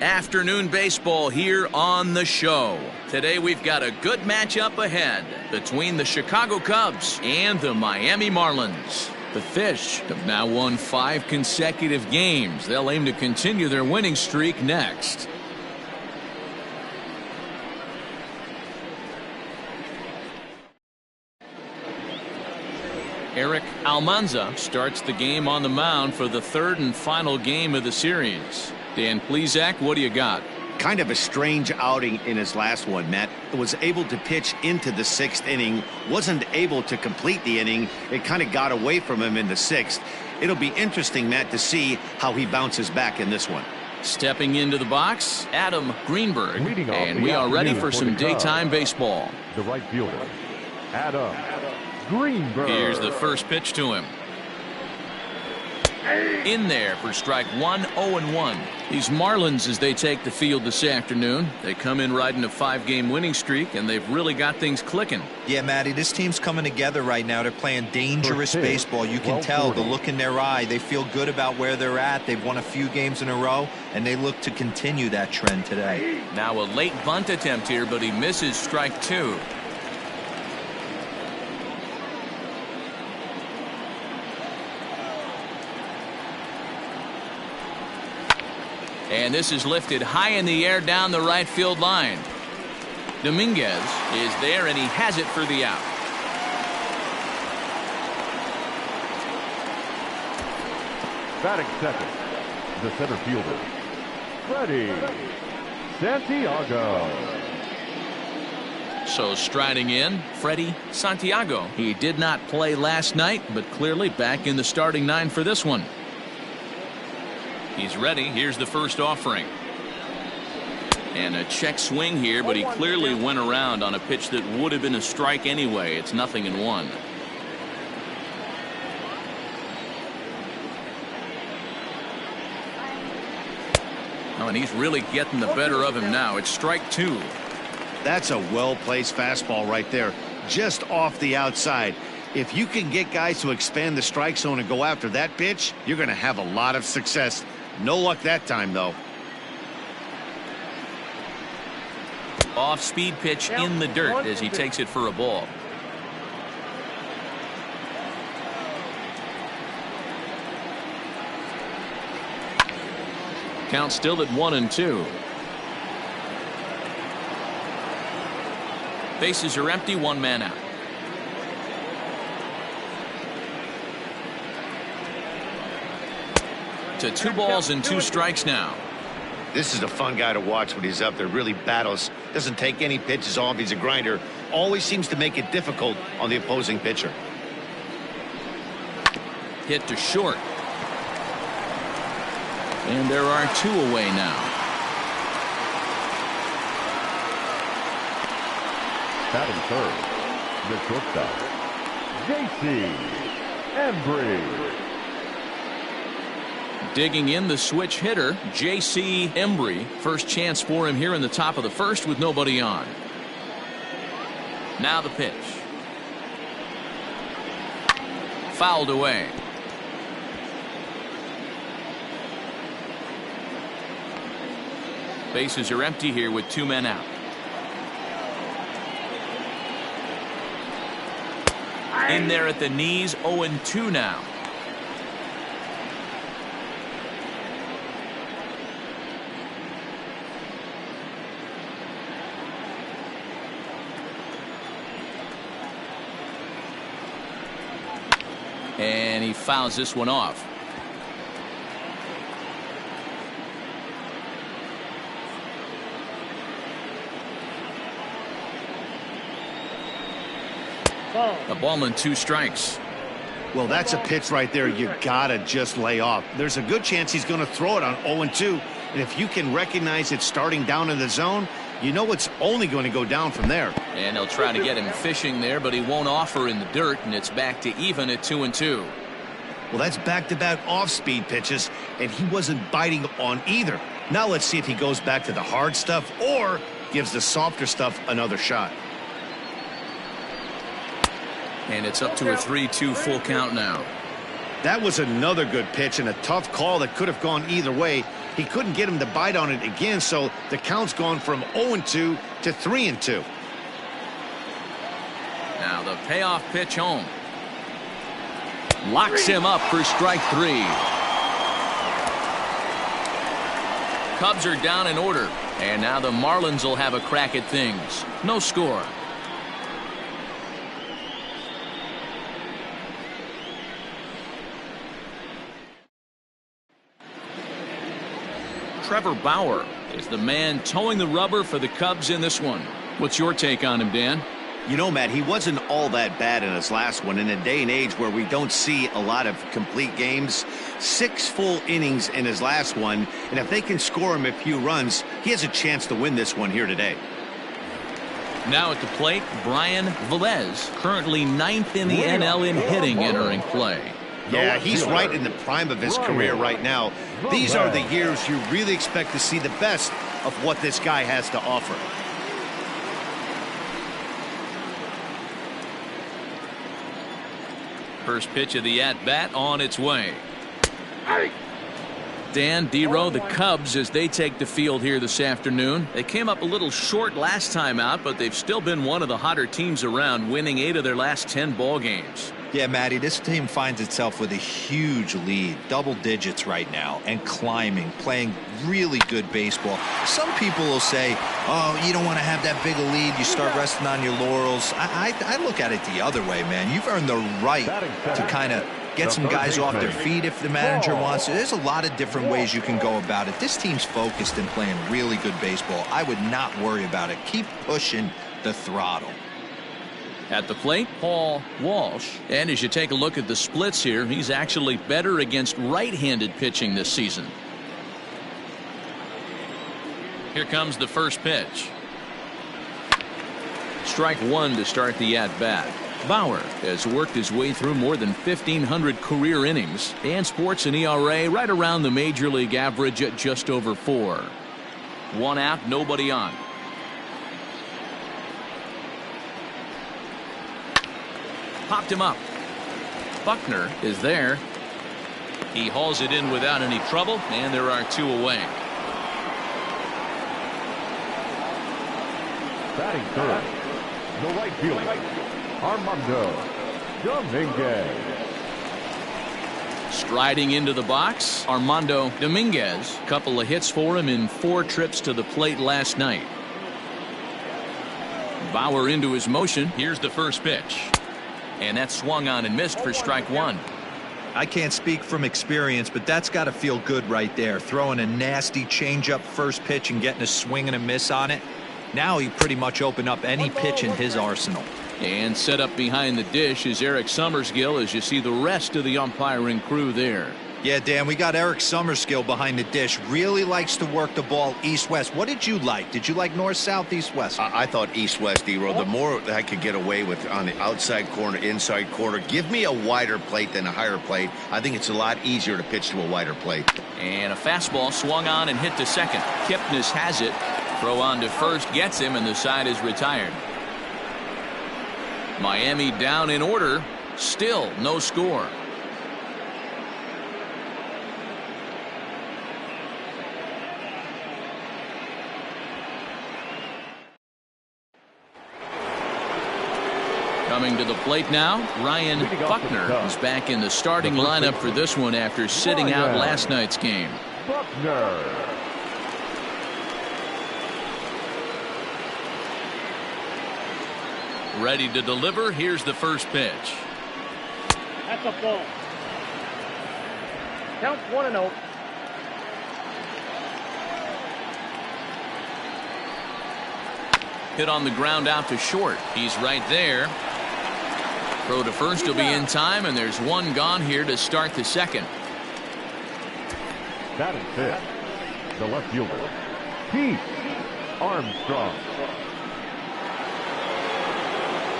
Afternoon baseball here on the show. Today we've got a good matchup ahead between the Chicago Cubs and the Miami Marlins. The Fish have now won 5 consecutive games. They'll aim to continue their winning streak next. Eric Almanza starts the game on the mound for the 3rd and final game of the series. Dan Plesac, what do you got? Kind of a strange outing in his last one, Matt. Was able to pitch into the 6th inning, wasn't able to complete the inning. It kind of got away from him in the 6th. It'll be interesting, Matt, to see how he bounces back in this one. Stepping into the box, Adam Greenberg, and we are ready for some daytime baseball. The right fielder, Adam Greenberg. Here's the first pitch to him. In there for strike 1, 0-1. These Marlins, as they take the field this afternoon, they come in riding a 5-game winning streak, and they've really got things clicking. Yeah, Matty, this team's coming together right now. They're playing dangerous baseball. You can tell the look in their eye. They feel good about where they're at. They've won a few games in a row, and they look to continue that trend today. Now a late bunt attempt here, but he misses strike 2. And this is lifted high in the air down the right field line. Dominguez is there, and he has it for the out. Batting second, the center fielder, Freddie Santiago. So striding in, Freddie Santiago. He did not play last night, but clearly back in the starting 9 for this one. He's ready. Here's the first offering. And a check swing here, but he clearly went around on a pitch that would have been a strike anyway. It's 0-1. Oh, and he's really getting the better of him now. It's strike 2. That's a well-placed fastball right there, just off the outside. If you can get guys to expand the strike zone and go after that pitch, you're going to have a lot of success. No luck that time, though. Off-speed pitch in the dirt as he takes it for a ball. Count still at 1-2. Bases are empty, 1 man out. To 2 balls and 2 strikes now. This is a fun guy to watch when he's up there. Really battles. Doesn't take any pitches off. He's a grinder. Always seems to make it difficult on the opposing pitcher. Hit to short. And there are 2 away now. Batting third, the shortstop, J.C. Embry. Digging in the switch hitter, J.C. Embry. First chance for him here in the top of the 1st with nobody on. Now the pitch. Fouled away. Bases are empty here with 2 men out. In there at the knees, 0-2 now. And he fouls this one off. A ball and 2 strikes. Well, that's a pitch right there you gotta just lay off. There's a good chance he's going to throw it on 0-2, and if you can recognize it starting down in the zone, you know it's only going to go down from there. And they'll try to get him fishing there, but he won't offer in the dirt, and it's back to even at 2-2. Well, that's back-to-back off-speed pitches, and he wasn't biting on either. Now let's see if he goes back to the hard stuff or gives the softer stuff another shot. And it's up to a 3-2 full count now. That was another good pitch and a tough call that could have gone either way. He couldn't get him to bite on it again, so the count's gone from 0-2 to 3-2. Now the payoff pitch home. Locks him up for strike 3. Cubs are down in order, and now the Marlins will have a crack at things. No score. Trevor Bauer is the man towing the rubber for the Cubs in this one. What's your take on him, Dan? You know, Matt, he wasn't all that bad in his last one. In a day and age where we don't see a lot of complete games, 6 full innings in his last one, and if they can score him a few runs, he has a chance to win this one here today. Now at the plate, Brian Velez, currently 9th in the NL in hitting, entering play. Yeah, he's right in the prime of his career right now. These are the years you really expect to see the best of what this guy has to offer. First pitch of the at-bat on its way. Dan, D-Row, the Cubs, as they take the field here this afternoon. They came up a little short last time out, but they've still been one of the hotter teams around, winning 8 of their last 10 ball games. Yeah, Matty, this team finds itself with a huge lead, double digits right now, and climbing, playing really good baseball. Some people will say, oh, you don't want to have that big a lead, you start resting on your laurels. I look at it the other way, man. You've earned the right to kind of get some guys off their feet if the manager wants to. There's a lot of different ways you can go about it. This team's focused and playing really good baseball. I would not worry about it. Keep pushing the throttle. At the plate, Paul Walsh. And as you take a look at the splits here, he's actually better against right-handed pitching this season. Here comes the first pitch. Strike 1 to start the at-bat. Bauer has worked his way through more than 1,500 career innings and sports an ERA right around the major league average at just over 4. 1 out, nobody on. Popped him up. Buckner is there. He hauls it in without any trouble, and there are 2 away. Batting third, the right fielder, Armando Dominguez. Striding into the box, Armando Dominguez. Couple of hits for him in 4 trips to the plate last night. Bauer into his motion. Here's the first pitch. And that swung on and missed for strike 1. I can't speak from experience, but that's got to feel good right there. Throwing a nasty changeup first pitch and getting a swing and a miss on it. Now he pretty much opened up any pitch in his arsenal. And set up behind the dish is Eric Summerskill as you see the rest of the umpiring crew there. Yeah, Dan, we got Eric Summerskill behind the dish. Really likes to work the ball east-west. What did you like? Did you like north-south, east-west? I thought east-west, D-Row. The more I could get away with on the outside corner, inside corner, give me a wider plate than a higher plate. I think it's a lot easier to pitch to a wider plate. And a fastball swung on and hit to second. Kipnis has it. Throw on to first gets him, and the side is retired. Miami down in order. Still no score. Coming to the plate now, Ryan Buckner is back in the starting lineup for this one after sitting out last night's game. Buckner. Ready to deliver. Here's the first pitch. That's a ball. Count 1-0. Hit on the ground out to short. He's right there. Throw to first will be in time, and there's 1 gone here to start the second. Batting fifth, the left fielder, Pete Armstrong.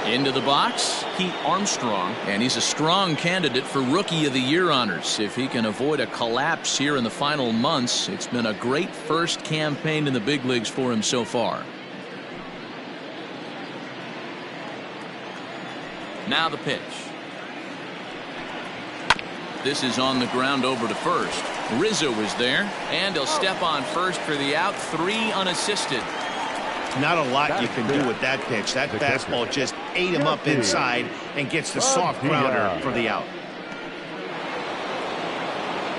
Into the box, Pete Armstrong, and he's a strong candidate for Rookie of the Year honors. If he can avoid a collapse here in the final months, it's been a great first campaign in the big leagues for him so far. Now the pitch. This is on the ground over to first. Rizzo is there, and he'll step on first for the out. 3 unassisted. Not a lot you can do with that pitch. That fastball just ate him up inside and gets the soft grounder for the out.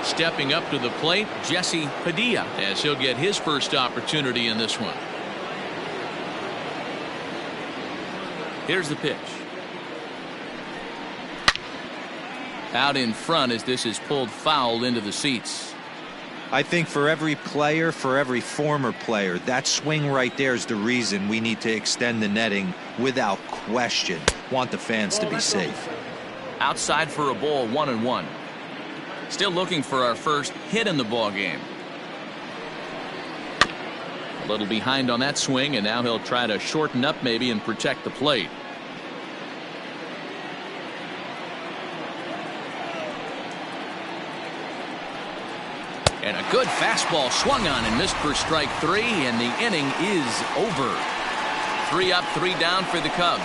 Stepping up to the plate, Jesse Padilla, as he'll get his first opportunity in this one. Here's the pitch. Out in front as this is pulled foul into the seats. I think for every player, for every former player, that swing right there is the reason we need to extend the netting without question. Want the fans to be safe. Outside for a ball, 1-1. Still looking for our first hit in the ball game. A little behind on that swing, and now he'll try to shorten up maybe and protect the plate. And a good fastball swung on and missed for strike 3, and the inning is over. 3 up, 3 down for the Cubs.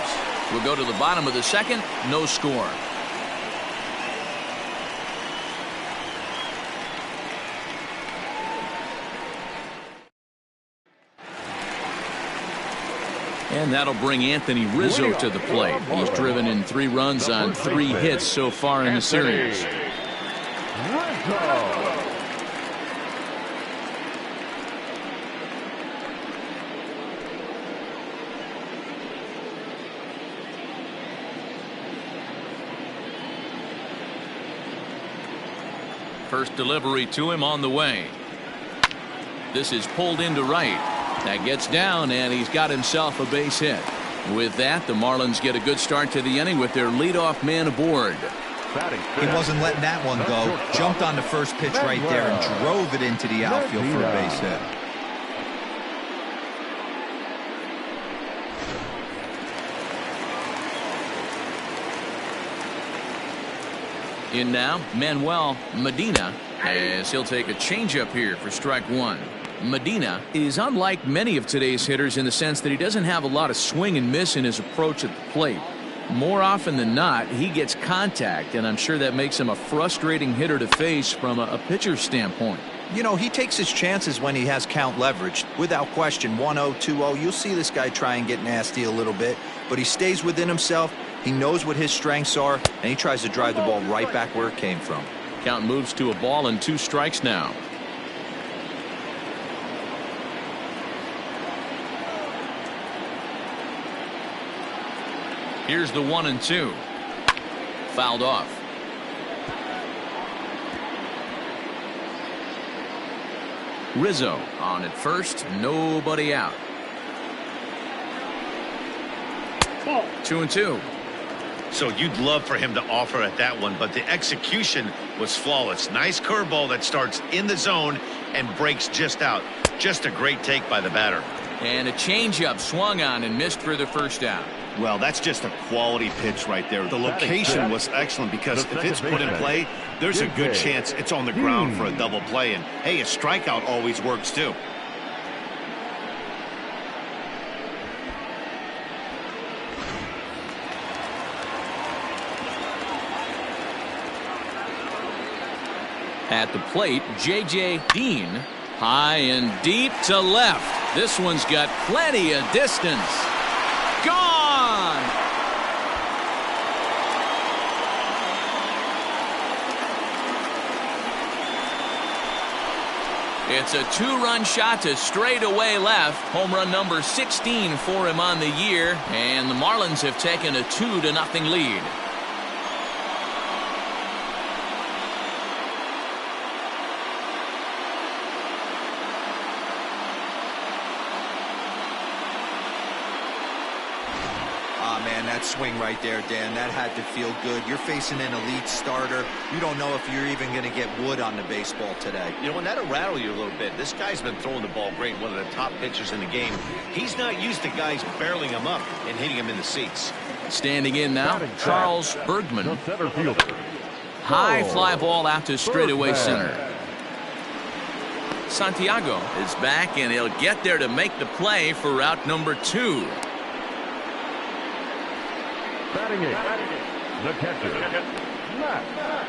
We'll go to the bottom of the second, no score. And that'll bring Anthony Rizzo to the plate. He's driven in 3 runs on 3 hits so far in the series. First delivery to him on the way. This is pulled into right. That gets down, and he's got himself a base hit. With that, the Marlins get a good start to the inning with their leadoff man aboard. He wasn't letting that one go. Jumped on the first pitch right there and drove it into the outfield for a base hit. In now, Manuel Medina, as he'll take a changeup here for strike 1. Medina is unlike many of today's hitters in the sense that he doesn't have a lot of swing and miss in his approach at the plate. More often than not, he gets contact, and I'm sure that makes him a frustrating hitter to face from a pitcher's standpoint. You know, he takes his chances when he has count leverage. Without question, 1-0, 2-0, you'll see this guy try and get nasty a little bit, but he stays within himself. He knows what his strengths are, and he tries to drive the ball right back where it came from. Count moves to a ball and 2 strikes now. Here's the 1-2. Fouled off. Rizzo on at first, nobody out. 2-2. So you'd love for him to offer at that one, but the execution was flawless. Nice curveball that starts in the zone and breaks just out. Just a great take by the batter. And a changeup swung on and missed for the first out. Well, that's just a quality pitch right there. The location was excellent because if it's put in play, there's a good chance it's on the ground for a double play. And, hey, a strikeout always works, too. At the plate, J.J. Dean, high and deep to left. This one's got plenty of distance. Gone! It's a 2-run shot to straightaway left. Home run number 16 for him on the year, and the Marlins have taken a 2-0 lead. That swing right there, Dan, that had to feel good. You're facing an elite starter. You don't know if you're even going to get wood on the baseball today. You know, and that'll rattle you a little bit. This guy's been throwing the ball great, one of the top pitchers in the game. He's not used to guys barreling him up and hitting him in the seats. Standing in now, Charles Bergman. High fly ball out to straightaway center. Santiago is back, and he'll get there to make the play for route number 2. Batting 8, the catcher, Matt.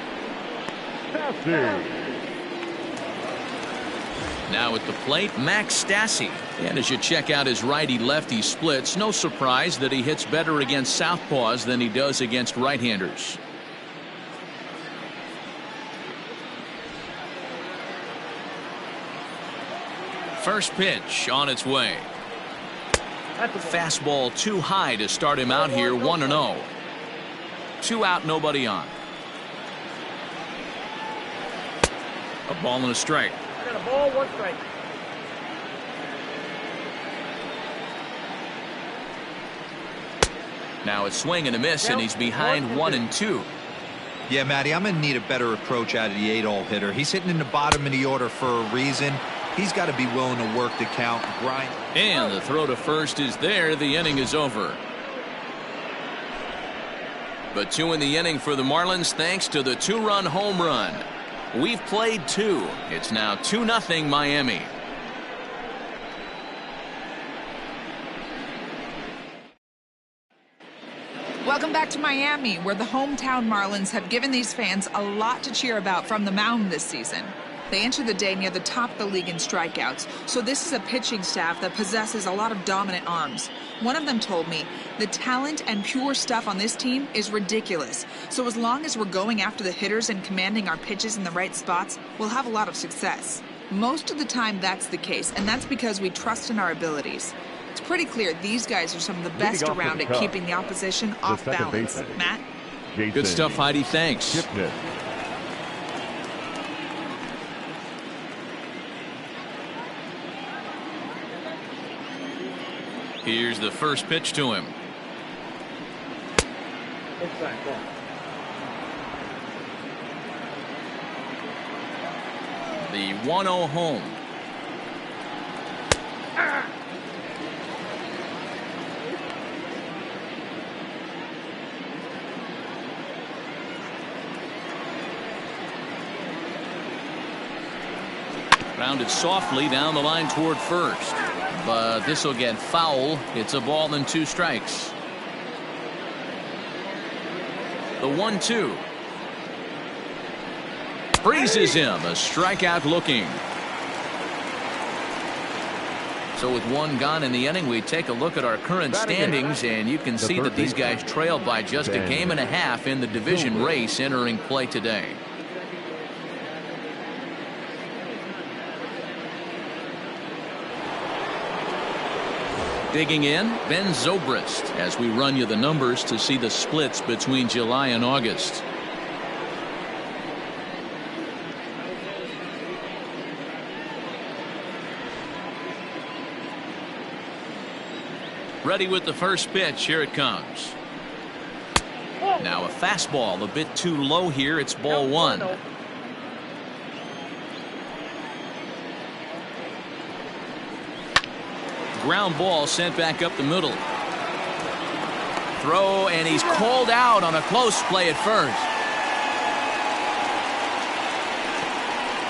Now at the plate, Max Stassi. And as you check out his righty-lefty splits, no surprise that he hits better against southpaws than he does against right-handers. First pitch on its way. Fastball too high to start him out here, 1-0. 2 out, nobody on. A ball and a strike. Got a ball, 1 strike. Now a swing and a miss, and he's behind 1-2. Yeah, Matty, I'm going to need a better approach out of the 8-hole hitter. He's hitting in the bottom of the order for a reason. He's got to be willing to work the count, grind. And the throw to first is there. The inning is over. But 2 in the inning for the Marlins thanks to the 2-run home run. We've played 2. It's now 2-0 Miami. Welcome back to Miami, where the hometown Marlins have given these fans a lot to cheer about from the mound this season. They enter the day near the top of the league in strikeouts, so this is a pitching staff that possesses a lot of dominant arms. One of them told me, the talent and pure stuff on this team is ridiculous, so as long as we're going after the hitters and commanding our pitches in the right spots, we'll have a lot of success. Most of the time that's the case, and that's because we trust in our abilities. It's pretty clear these guys are some of the best around at keeping the opposition off balance. Matt? Good stuff, Heidi. Thanks. Here's the first pitch to him. Inside ball. The 1-0 home. Rounded softly down the line toward first. But this will get foul. It's a ball and 2 strikes. The 1-2. Freezes him. A strikeout looking. So with 1 gone in the inning, we take a look at our current standings, and you can see that these guys trailed by just a game and a half in the division race entering play today. Digging in, Ben Zobrist, as we run you the numbers to see the splits between July and August. Ready with the first pitch. Here it comes. Now a fastball a bit too low here. It's ball 1. Ground ball sent back up the middle. Throw, and he's called out on a close play at first.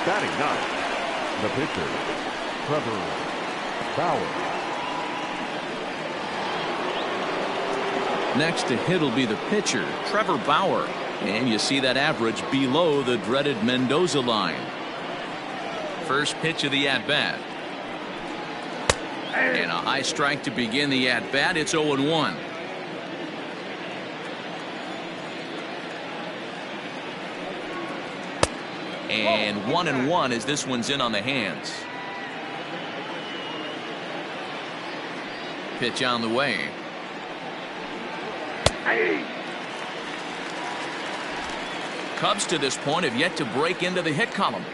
Batting 9, the pitcher, Trevor Bauer. Next to hit will be the pitcher, Trevor Bauer. And you see that average below the dreaded Mendoza line. First pitch of the at-bat. And a high strike to begin the at-bat. It's 0-1. And 1-1 as this one's in on the hands. Pitch on the way. Cubs to this point have yet to break into the hit column.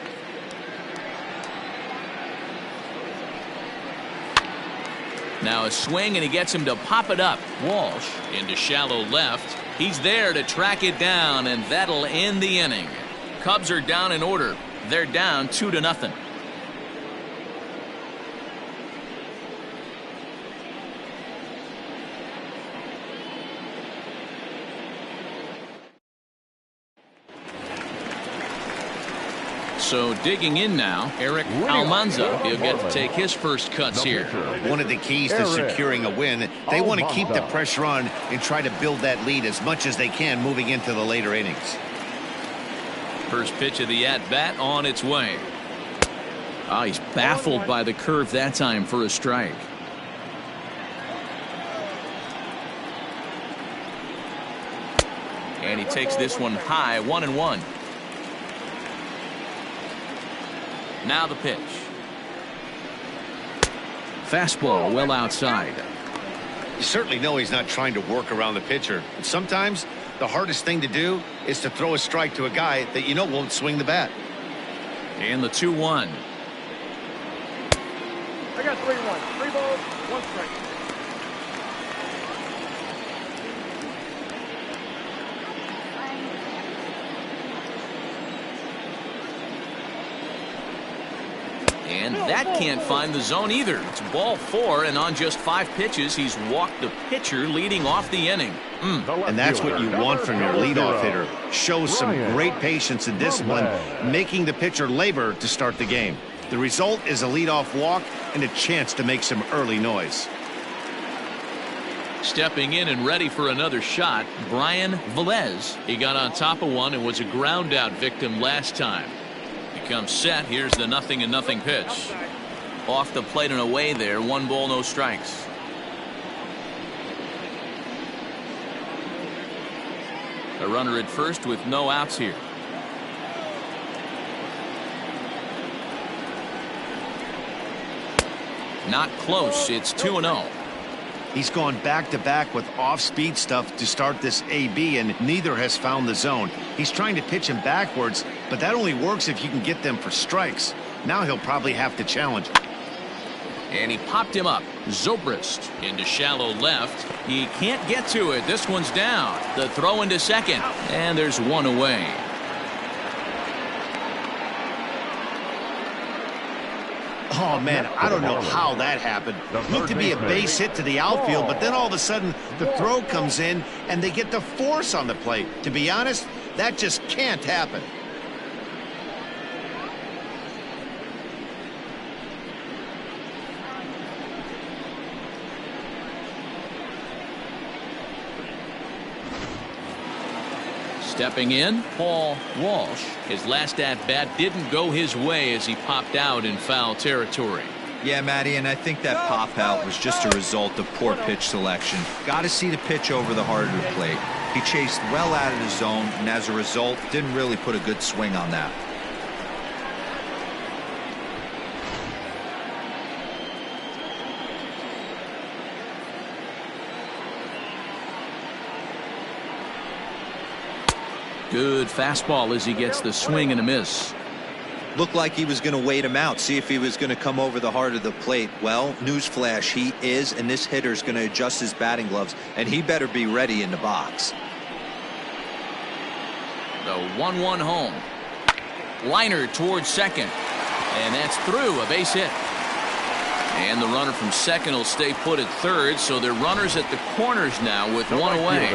Now a swing, and he gets him to pop it up. Walsh into shallow left. He's there to track it down, and that'll end the inning. Cubs are down in order. They're down 2-0. So digging in now, Eric Almanza. He'll get to take his first cuts here. One of the keys to securing a win, they want to keep the pressure on and try to build that lead as much as they can moving into the later innings. First pitch of the at-bat on its way. Oh, he's baffled by the curve that time for a strike. And he takes this one high, 1-1. Now the pitch. Fastball well outside. You certainly know he's not trying to work around the pitcher. But sometimes the hardest thing to do is to throw a strike to a guy that you know won't swing the bat. And the 2-1. I got 3-1. 3 balls, 1 strike. And that can't find the zone either. It's ball 4, and on just 5 pitches, he's walked the pitcher leading off the inning. And that's what you want from your leadoff hitter. Shows some great patience and discipline, making the pitcher labor to start the game. The result is a leadoff walk and a chance to make some early noise. Stepping in and ready for another shot, Brian Velez. He got on top of one and was a ground out victim last time. He comes set. Here's the 0-0 pitch. Off the plate and away there. 1 ball, no strikes. A runner at first with no outs here. Not close. It's 2-0. He's gone back-to-back with off-speed stuff to start this AB, and neither has found the zone. He's trying to pitch him backwards, but that only works if you can get them for strikes. Now he'll probably have to challenge. And he popped him up. Zobrist into shallow left. He can't get to it. This one's down. The throw into second. And there's one away. Oh, man, I don't know how that happened. Looked to be a base hit to the outfield, but then all of a sudden the throw comes in and they get the force on the plate. To be honest, that just can't happen. Stepping in, Paul Walsh. His last at-bat didn't go his way as he popped out in foul territory. Yeah, Matty, and I think that pop out was just a result of poor pitch selection. Got to see the pitch over the heart of the plate. He chased well out of the zone, and as a result, didn't really put a good swing on that. Good fastball as he gets the swing and a miss. Looked like he was going to wait him out, see if he was going to come over the heart of the plate. Well, newsflash, he is, and this hitter's going to adjust his batting gloves, and he better be ready in the box. The 1-1 home. Liner towards second. And that's through, a base hit. And the runner from second will stay put at third, so they're runners at the corners now with one away.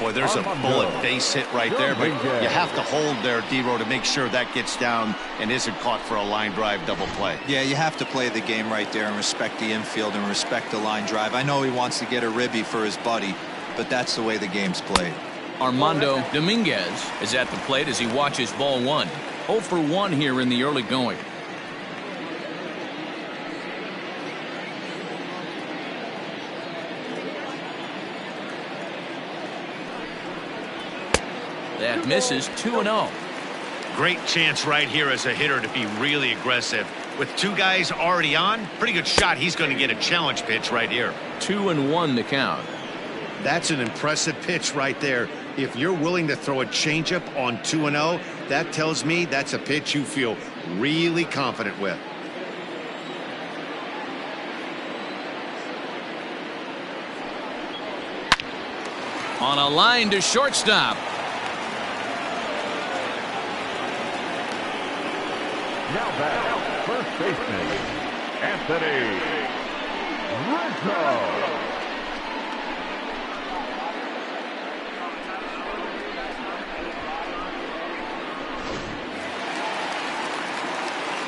Boy, there's a bullet base hit right there, but you have to hold there, D-Row, to make sure that gets down and isn't caught for a line drive double play. Yeah, you have to play the game right there and respect the infield and respect the line drive. I know he wants to get a ribby for his buddy, but that's the way the game's played. Armando Dominguez is at the plate as he watches ball 1. 0 for 1 here in the early going. That misses. 2-0. Great chance right here as a hitter to be really aggressive. With 2 guys already on, pretty good shot. He's going to get a challenge pitch right here. 2-1 the count. That's an impressive pitch right there. If you're willing to throw a changeup on 2-0, that tells me that's a pitch you feel really confident with. On a line to shortstop. Now back, first baseman, Anthony Rizzo.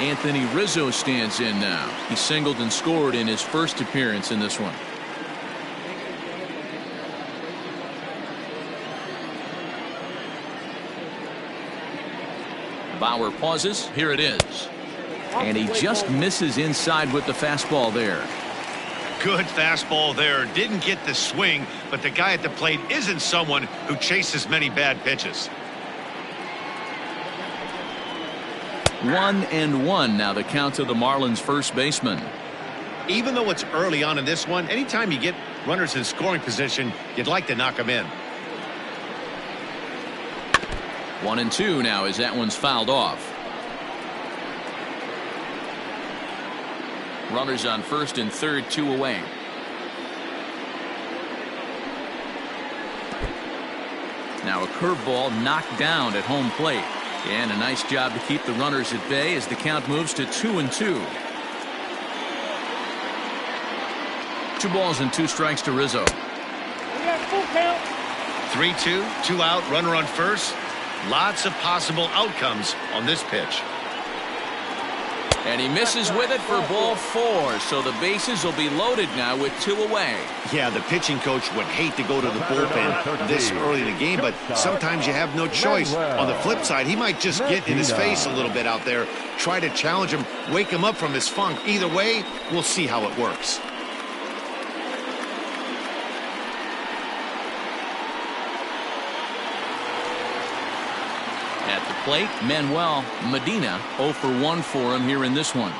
Anthony Rizzo stands in now. He singled and scored in his first appearance in this one. Bauer pauses. Here it is. And he just misses inside with the fastball there. Good fastball there. Didn't get the swing, but the guy at the plate isn't someone who chases many bad pitches. 1-1 now the count to the Marlins first baseman. Even though it's early on in this one, anytime you get runners in scoring position, you'd like to knock them in. 1-2 now as that one's fouled off. Runners on first and third, 2 away. Now a curveball knocked down at home plate. And a nice job to keep the runners at bay as the count moves to 2-2. 2 balls and 2 strikes to Rizzo. 3-2, 2 out, runner on first. Lots of possible outcomes on this pitch. And he misses with it for ball 4. So the bases will be loaded now with 2 away. Yeah, the pitching coach would hate to go to the bullpen this early in the game, but sometimes you have no choice. On the flip side, he might just get in his face a little bit out there, try to challenge him, wake him up from his funk. Either way, we'll see how it works. At the plate, Manuel Medina 0 for 1 for him here in this one.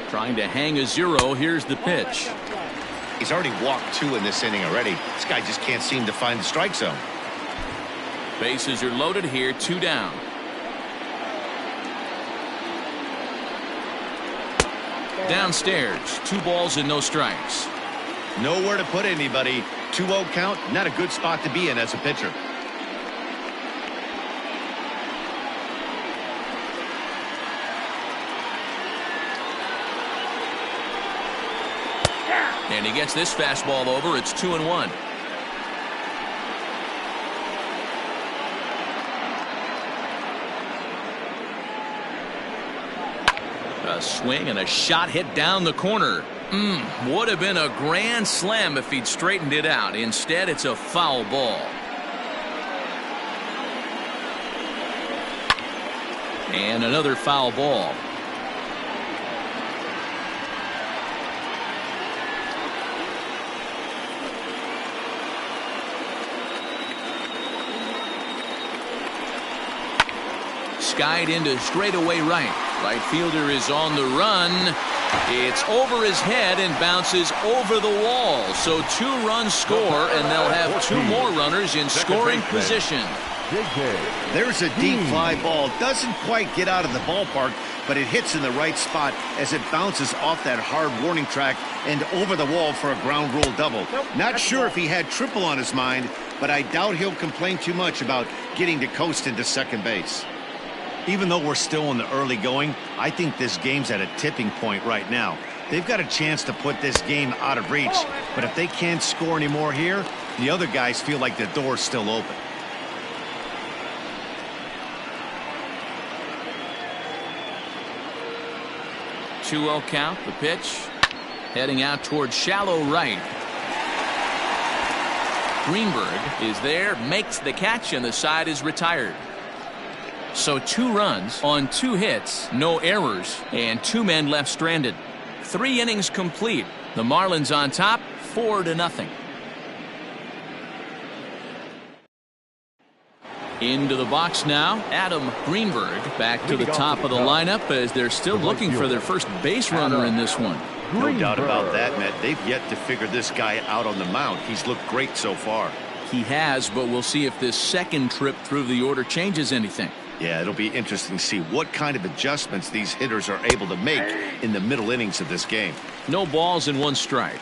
Trying to hang a 0. Here's the pitch. He's already walked 2 in this inning already. This guy just can't seem to find the strike zone. Bases are loaded here, 2 down. Downstairs, 2 balls and no strikes. Nowhere to put anybody. 2-0 count, not a good spot to be in as a pitcher. And he gets this fastball over. It's 2-1. A swing and a shot hit down the corner. Would have been a grand slam if he'd straightened it out. Instead, it's a foul ball. And another foul ball. Skied into straightaway right. Right fielder is on the run. It's over his head and bounces over the wall. So 2 runs score, and they'll have 2 more runners in scoring position. There's a deep fly ball. Doesn't quite get out of the ballpark, but it hits in the right spot as it bounces off that hard warning track and over the wall for a ground rule double. Not sure if he had triple on his mind, but I doubt he'll complain too much about getting to coast into second base. Even though we're still in the early going, I think this game's at a tipping point right now. They've got a chance to put this game out of reach, but if they can't score any more here, the other guys feel like the door's still open. Two-0 count, the pitch. Heading out towards shallow right. Greenberg is there, makes the catch, and the side is retired. So 2 runs on 2 hits, no errors, and 2 men left stranded. 3 innings complete. The Marlins on top, 4-0. Into the box now, Adam Greenberg back to the top of the lineup as they're still looking for their first base runner in this one. No doubt about that, Matt. They've yet to figure this guy out on the mound. He's looked great so far. He has, but we'll see if this second trip through the order changes anything. Yeah, it'll be interesting to see what kind of adjustments these hitters are able to make in the middle innings of this game. No balls and 1 strike.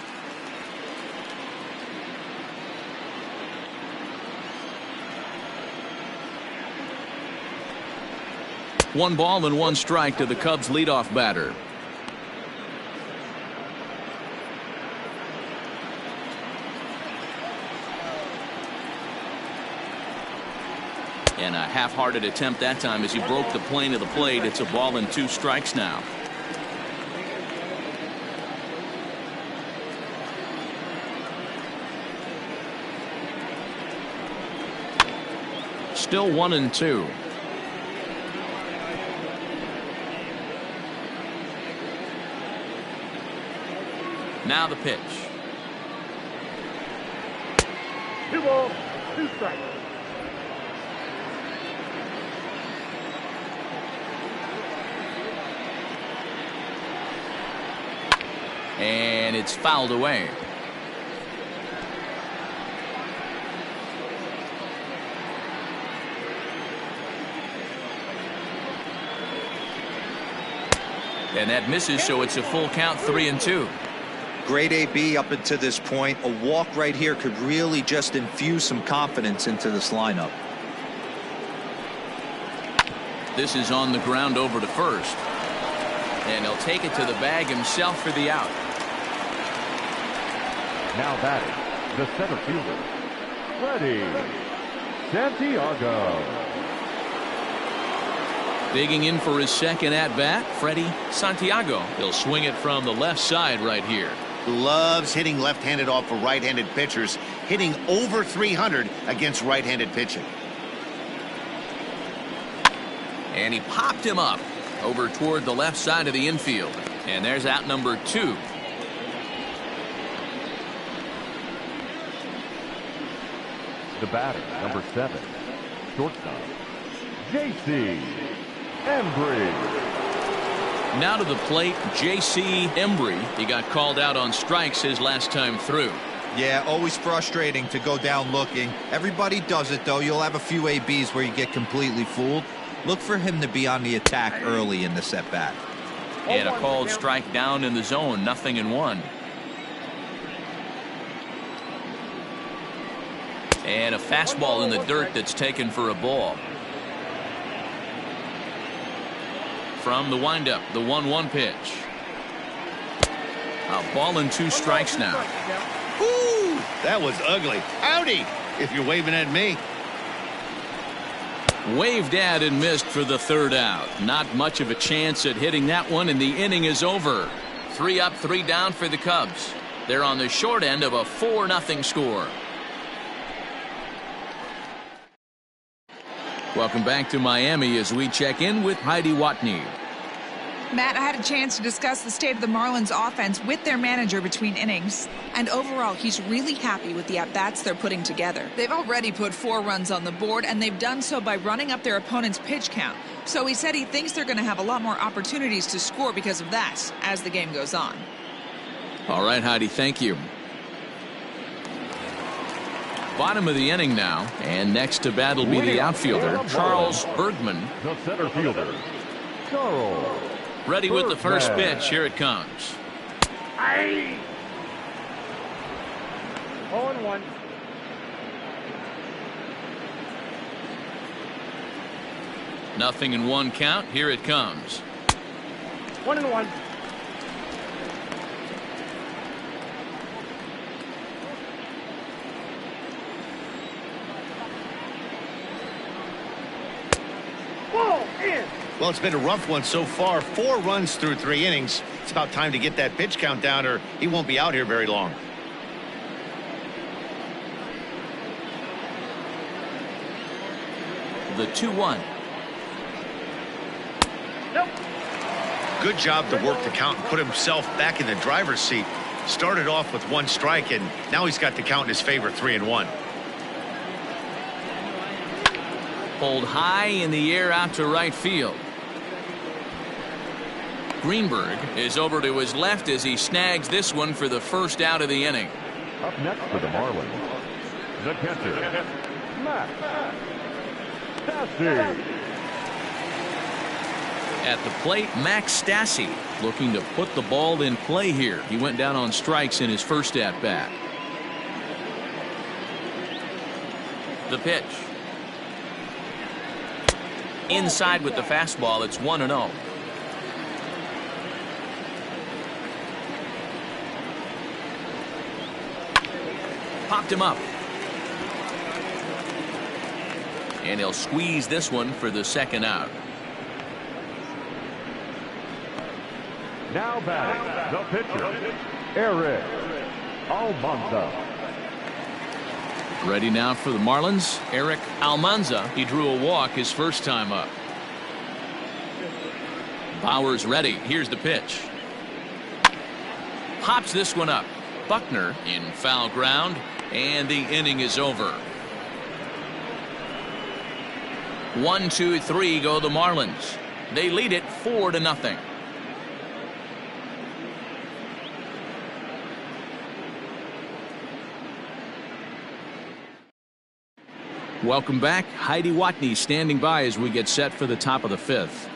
One ball and 1 strike to the Cubs leadoff batter. And a half-hearted attempt that time as he broke the plane of the plate. It's a ball and 2 strikes now. Still 1-2. Now the pitch. 2 balls, 2 strikes. And it's fouled away. And that misses, so it's a full count, 3-2. Great AB up until this point. A walk right here could really just infuse some confidence into this lineup. This is on the ground over to first. And he'll take it to the bag himself for the out. Now batting, the center fielder, Freddie Santiago. Digging in for his second at-bat, Freddie Santiago. He'll swing it from the left side right here. Loves hitting left-handed off of right-handed pitchers, hitting over 300 against right-handed pitching. And he popped him up over toward the left side of the infield. And there's out number 2. The batter, number 7, shortstop, J.C. Embry. Now to the plate, J.C. Embry. He got called out on strikes his last time through. Yeah, always frustrating to go down looking. Everybody does it, though. You'll have a few ABs where you get completely fooled. Look for him to be on the attack early in this at-bat. And a called strike down in the zone, 0-1. And a fastball in the dirt that's taken for a ball. From the windup, the 1-1 pitch. A ball and 2 strikes now. Woo! That was ugly. Howdy, if you're waving at me. Waved at and missed for the third out. Not much of a chance at hitting that one, and the inning is over. 3 up, 3 down for the Cubs. They're on the short end of a 4-0 score. Welcome back to Miami as we check in with Heidi Watney. Matt, I had a chance to discuss the state of the Marlins offense with their manager between innings. And overall, he's really happy with the at-bats they're putting together. They've already put 4 runs on the board, and they've done so by running up their opponent's pitch count. So he said he thinks they're going to have a lot more opportunities to score because of that as the game goes on. All right, Heidi, thank you. Bottom of the inning now, and next to bat will be the outfielder, Charles Bergman. The center fielder, Charles. Ready with the first pitch. Here it comes. 0-1. Nothing in 1 count. Here it comes. 1-1. Ball in. Well, it's been a rough one so far. 4 runs through 3 innings. It's about time to get that pitch count down, or he won't be out here very long. The 2-1. Nope. Good job to work the count and put himself back in the driver's seat. Started off with 1 strike, and now he's got the count in his favor, 3-1. Pulled high in the air out to right field. Greenberg is over to his left as he snags this one for the first out of the inning. Up next for the Marlins, the catcher, Matt Stassi. At the plate, Max Stassi looking to put the ball in play here. He went down on strikes in his first at bat. The pitch. Inside with the fastball. It's 1-0. Popped him up. And he'll squeeze this one for the second out. Now batting, the pitcher, Eric Almanza. Ready now for the Marlins, Eric Almanza. He drew a walk his first time up. Bauer's ready. Here's the pitch. Pops this one up. Buckner in foul ground, and the inning is over. 1, 2, 3 go the Marlins. They lead it 4-0. Welcome back. Heidi Watney standing by as we get set for the top of the 5th.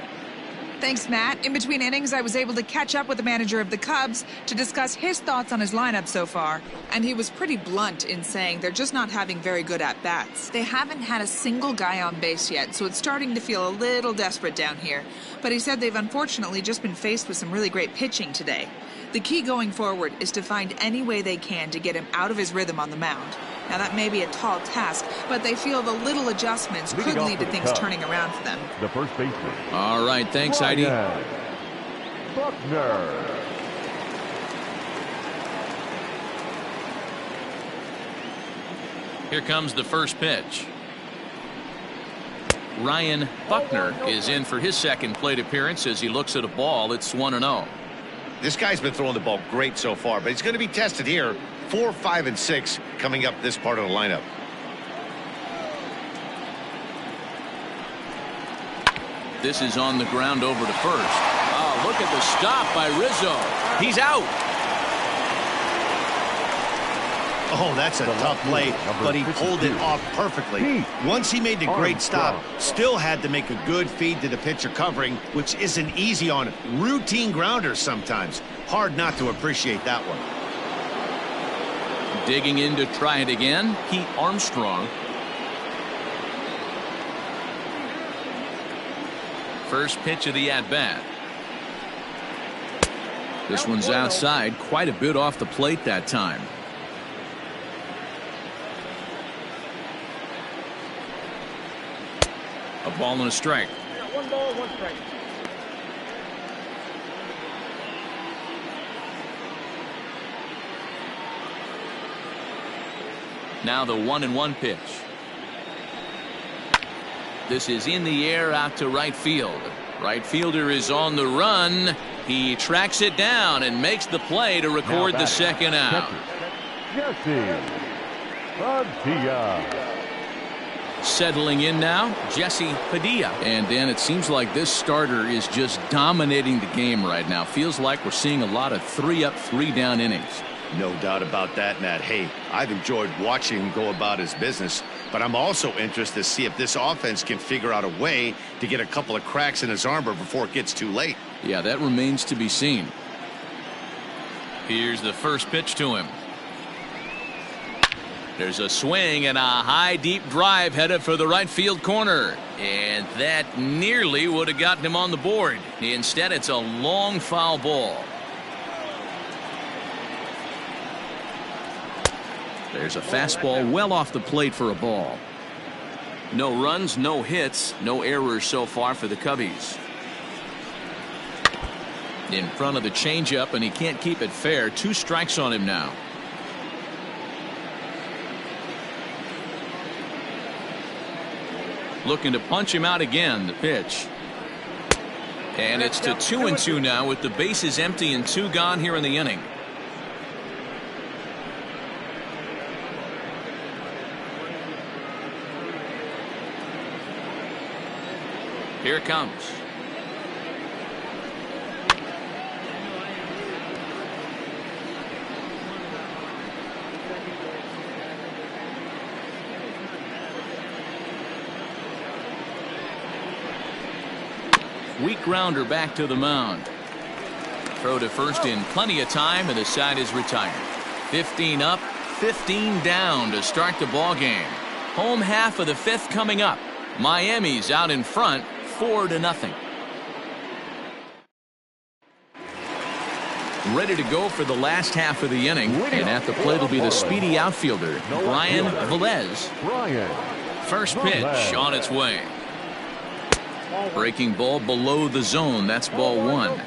Thanks, Matt. In between innings, I was able to catch up with the manager of the Cubs to discuss his thoughts on his lineup so far. And he was pretty blunt in saying they're just not having very good at-bats. They haven't had a single guy on base yet, so it's starting to feel a little desperate down here. But he said they've unfortunately just been faced with some really great pitching today. The key going forward is to find any way they can to get him out of his rhythm on the mound. Now, that may be a tall task, but they feel the little adjustments could lead to things turning around for them. The first baseman. All right, thanks, Heidi. Buckner. Here comes the first pitch. Ryan Buckner is in for his second plate appearance as he looks at a ball. It's 1-0. This guy's been throwing the ball great so far, but he's going to be tested here. 4, 5, and 6 coming up this part of the lineup. This is on the ground over to first. Oh, look at the stop by Rizzo. He's out. Oh, that's a tough play, but he pulled it off perfectly. Once he made the great stop, still had to make a good feed to the pitcher covering, which isn't easy on routine grounders sometimes. Hard not to appreciate that one. Digging in to try it again, Pete Armstrong. First pitch of the at-bat. This one's outside, quite a bit off the plate that time. A ball and a strike. 1 ball, 1 strike. Now the 1-1 pitch. This is in the air out to right field. Right fielder is on the run. He tracks it down and makes the play to record the second out. Settling in now, Jesse Padilla. And Dan, it seems like this starter is just dominating the game right now. Feels like we're seeing a lot of 3-up, 3-down innings. No doubt about that, Matt. Hey, I've enjoyed watching him go about his business, but I'm also interested to see if this offense can figure out a way to get a couple of cracks in his armor before it gets too late. Yeah, that remains to be seen. Here's the first pitch to him. There's a swing and a high deep drive headed for the right field corner, and that nearly would have gotten him on the board. Instead, it's a long foul ball. There's a fastball well off the plate for a ball. No runs, no hits, no errors so far for the Cubbies. In front of the changeup, and he can't keep it fair. 2 strikes on him now. Looking to punch him out again. The pitch. And it's to 2-2 now with the bases empty and 2 gone here in the inning. Here it comes. Weak grounder back to the mound. Throw to first in plenty of time, and the side is retired. 15 up, 15 down to start the ball game. Home half of the 5th coming up. Miami's out in front, 4-0. Ready to go for the last half of the inning, and at the plate will be the speedy outfielder, Brian Velez. First pitch on its way. Breaking ball below the zone. That's ball 1.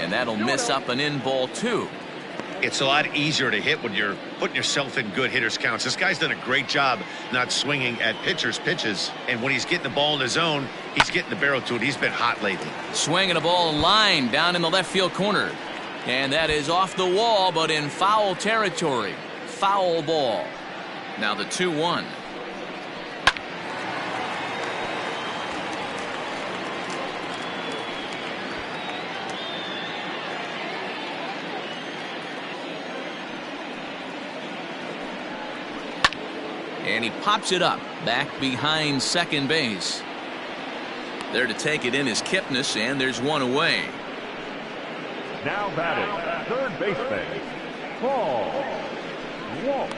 And that'll miss up an in ball 2. It's a lot easier to hit when you're putting yourself in good hitters counts. This guy's done a great job not swinging at pitchers' pitches. And when he's getting the ball in his zone, he's getting the barrel to it. He's been hot lately. Swinging a ball line down in the left field corner. And that is off the wall, but in foul territory. Foul ball. Now the 2-1. And he pops it up back behind second base. There to take it in is Kipnis, and there's one away. Now batting, third baseman, Paul Walsh.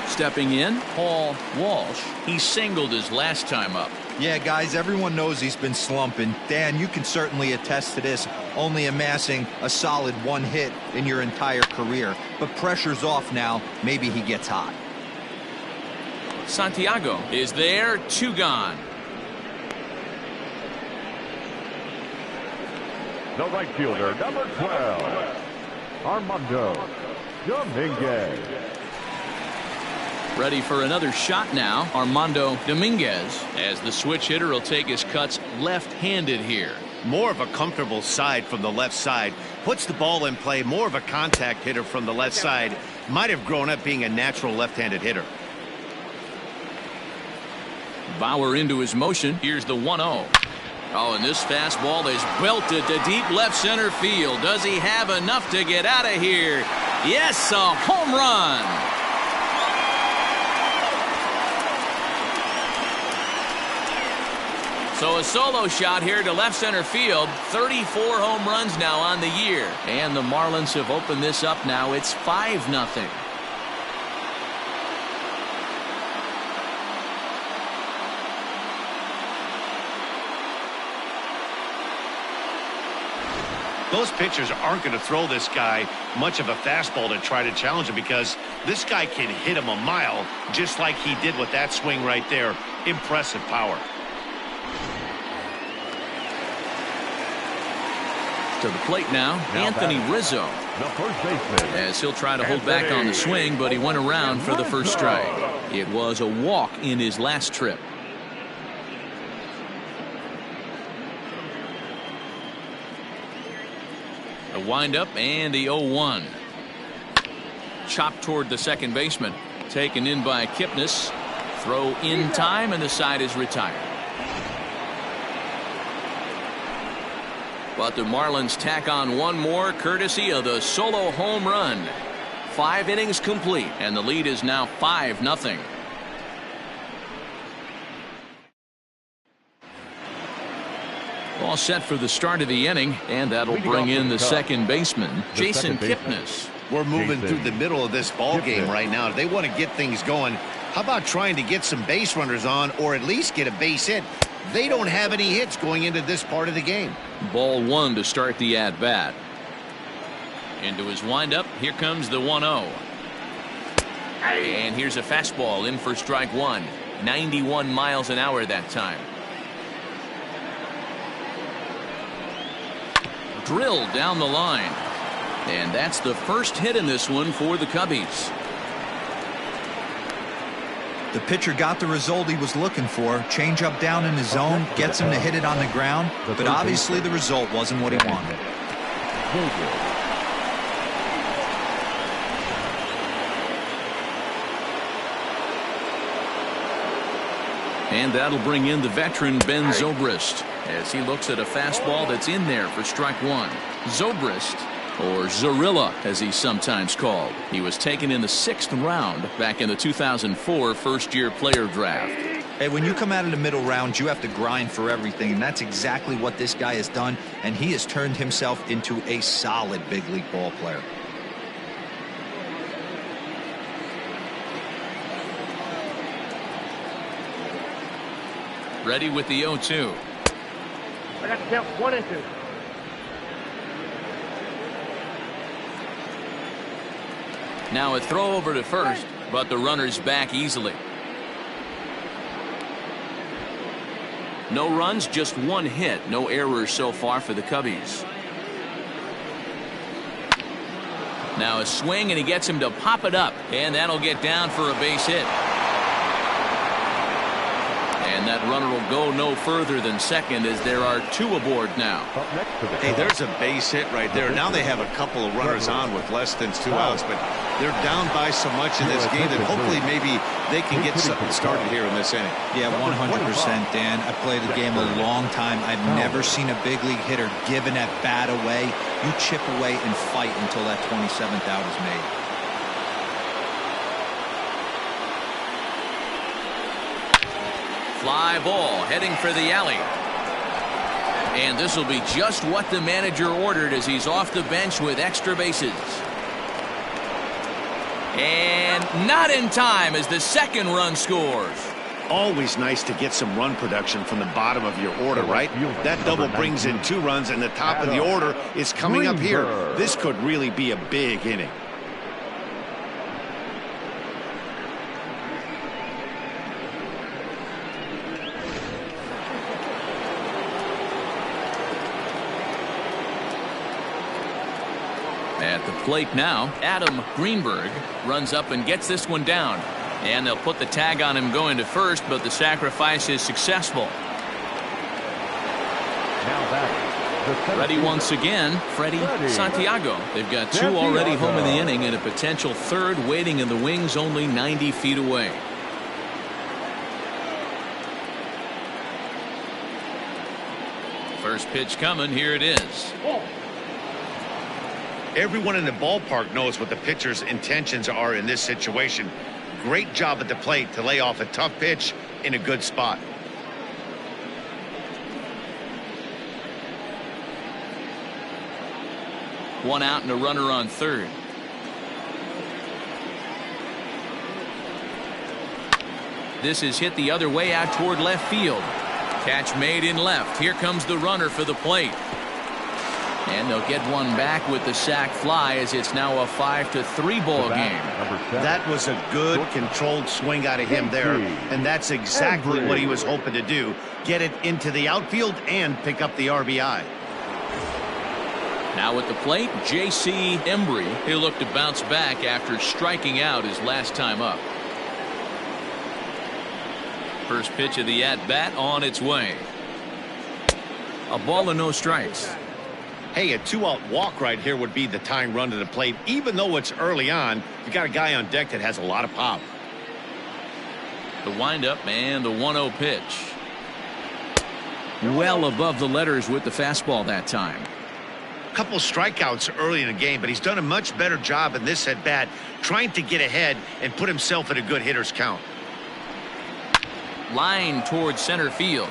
Stepping in, Paul Walsh. He singled his last time up. Yeah, guys, everyone knows he's been slumping. Dan, you can certainly attest to this, only amassing a solid 1 hit in your entire career. But pressure's off now. Maybe he gets hot. Santiago is there, 2 gone. The right fielder, number 12, Armando Dominguez. Ready for another shot now, Armando Dominguez, as the switch hitter will take his cuts left-handed here. More of a comfortable side from the left side. Puts the ball in play. More of a contact hitter from the left side. Might have grown up being a natural left-handed hitter. Bauer into his motion. Here's the 1-0. Oh, and this fastball is belted to deep left center field. Does he have enough to get out of here? Yes, a home run. So a solo shot here to left center field. 34 home runs now on the year. And the Marlins have opened this up now. It's 5-0. Those pitchers aren't going to throw this guy much of a fastball to try to challenge him, because this guy can hit him a mile just like he did with that swing right there. Impressive power. To the plate now Anthony Rizzo, The first baseman, as he'll try to hold back on the swing, but he went around for the first strike. It was a walk in his last trip. A windup and the 0-1. Chopped toward the second baseman. Taken in by Kipnis. Throw in time, and the side is retired. But the Marlins tack on one more, courtesy of the solo home run. 5 innings complete, and the lead is now 5-0. All set for the start of the inning, and that'll bring in the second baseman, Jason Kipnis. We're moving through the middle of this ball game right now. If they want to get things going, how about trying to get some base runners on, or at least get a base hit? They don't have any hits going into this part of the game. Ball 1 to start the at-bat. Into his windup, here comes the 1-0. And here's a fastball in for strike 1. 91 miles an hour that time. Drilled down the line. And that's the first hit in this one for the Cubbies. The pitcher got the result he was looking for. Change up down in his zone, gets him to hit it on the ground, but obviously the result wasn't what he wanted. And that'll bring in the veteran Ben Zobrist, as he looks at a fastball that's in there for strike 1. Zobrist, or Zorilla as he's sometimes called. He was taken in the 6th round back in the 2004 first-year player draft. Hey, when you come out of the middle round, you have to grind for everything, and that's exactly what this guy has done, and he has turned himself into a solid big league ball player. Ready with the 0-2. I got to count 1 and 2. Now a throw over to first, but the runner's back easily. No runs, just one hit. No errors so far for the Cubbies. Now a swing, and he gets him to pop it up, and that'll get down for a base hit. And that runner will go no further than second as there are two aboard now. Hey, there's a base hit right there. Now they have a couple of runners on with less than 2 outs, but they're down by so much in this game that hopefully maybe they can get something started here in this inning. Yeah, 100%, Dan. I played the game a long time. I've never seen a big league hitter give an at-bat away. You chip away and fight until that 27th out is made. Fly ball heading for the alley. And this will be just what the manager ordered as he's off the bench with extra bases. And not in time as the second run scores. Always nice to get some run production from the bottom of your order, right? That double brings in 2 runs, and the top of the order is coming up here. This could really be a big inning. At the plate now, Adam Greenberg runs up and gets this one down. And they'll put the tag on him going to first, but the sacrifice is successful. Ready once again, Freddie Santiago. They've got 2 already home in the inning and a potential third waiting in the wings only 90 feet away. First pitch coming, here it is. Everyone in the ballpark knows what the pitcher's intentions are in this situation. Great job at the plate to lay off a tough pitch in a good spot. One out and a runner on third. This is hit the other way out toward left field. Catch made in left. Here comes the runner for the plate. And they'll get one back with the sac fly as it's now a 5-3 ball game. That was a good controlled swing out of him there, and that's exactly what he was hoping to do. Get it into the outfield and pick up the RBI. Now at the plate, J.C. Embry. He'll look to bounce back after striking out his last time up. First pitch of the at-bat on its way. A ball and no strikes. Hey, a 2-out walk right here would be the tying run to the plate. Even though it's early on, you got a guy on deck that has a lot of pop. The windup and the 1-0 pitch. Well above the letters with the fastball that time. A couple strikeouts early in the game, but he's done a much better job in this at-bat trying to get ahead and put himself in a good hitter's count. Line towards center field.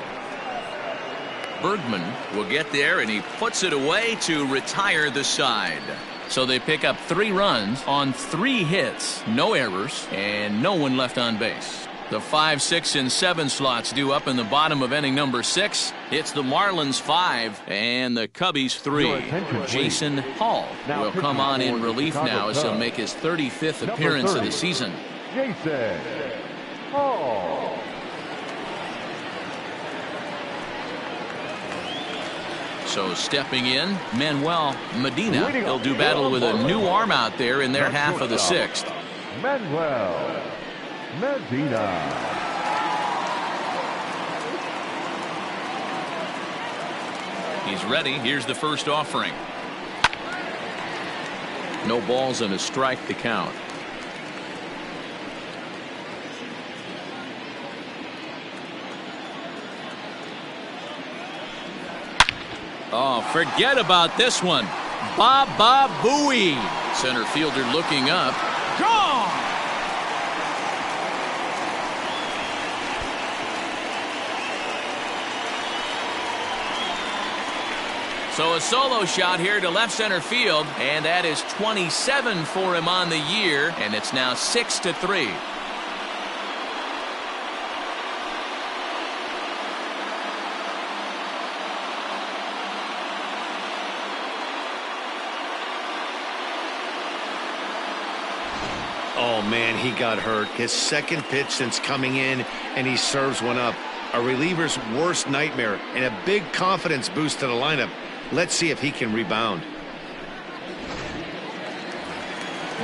Bergman will get there, and he puts it away to retire the side. So they pick up 3 runs on 3 hits, no errors, and no one left on base. The 5, 6, and 7 slots due up in the bottom of inning number 6. It's the Marlins 5 and the Cubbies 3. Jason Hall will come on in relief now as he'll make his 35th appearance of the season. Jason Hall. So stepping in, Manuel Medina. He'll do battle with a new arm out there in their half of the 6th. Manuel Medina. He's ready. Here's the first offering. No balls and a strike to count. Oh, forget about this one. Baba Booey. Center fielder looking up. Gone! So a solo shot here to left center field, and that is 27 for him on the year, and it's now 6-3. Oh, man, he got hurt. His second pitch since coming in, and he serves one up. a reliever's worst nightmare and a big confidence boost to the lineup. Let's see if he can rebound.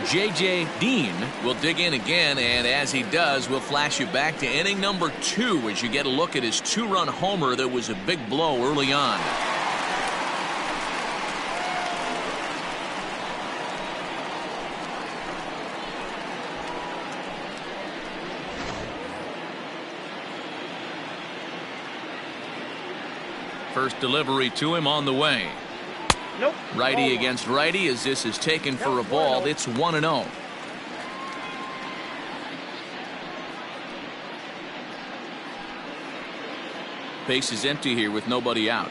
J.J. Dean will dig in again, and as he does, we'll flash you back to inning number 2 as you get a look at his 2-run homer that was a big blow early on. First delivery to him on the way. Nope. Righty against righty as this is taken for a ball. It's 1-0. Base is empty here with nobody out.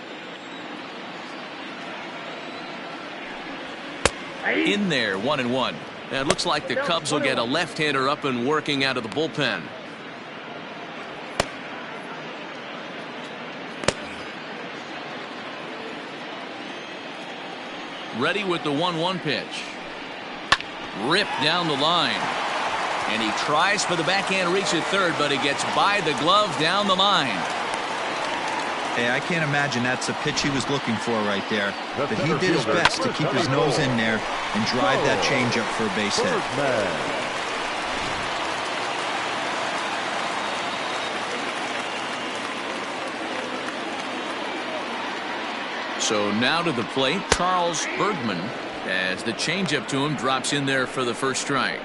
In there, 1-1. Now it looks like the Cubs will get a left-hander up and working out of the bullpen. Ready with the 1-1 pitch. Ripped down the line. And he tries for the backhand reach at third, but it gets by the glove down the line. Hey, I can't imagine that's the pitch he was looking for right there. But he did his best to keep his nose in there and drive that changeup for a base hit. So now to the plate, Charles Bergman, as the changeup to him drops in there for the first strike.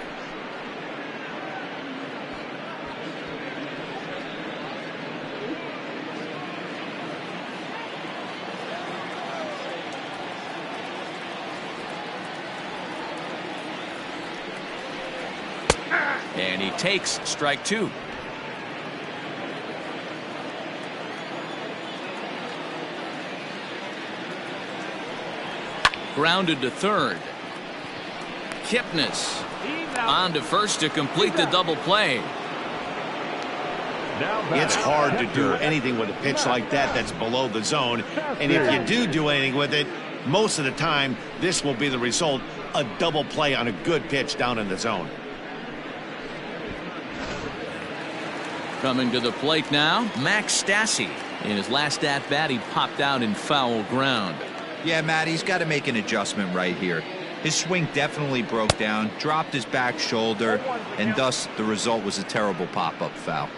And he takes strike 2. Grounded to third. Kipnis on to first to complete the double play. It's hard to do anything with a pitch like that that's below the zone. And if you do anything with it, most of the time, this will be the result, a double play on a good pitch down in the zone. Coming to the plate now, Max Stassi. In his last at-bat, he popped out in foul ground. Yeah, Matt, he's got to make an adjustment right here. His swing definitely broke down, dropped his back shoulder, and thus the result was a terrible pop-up foul.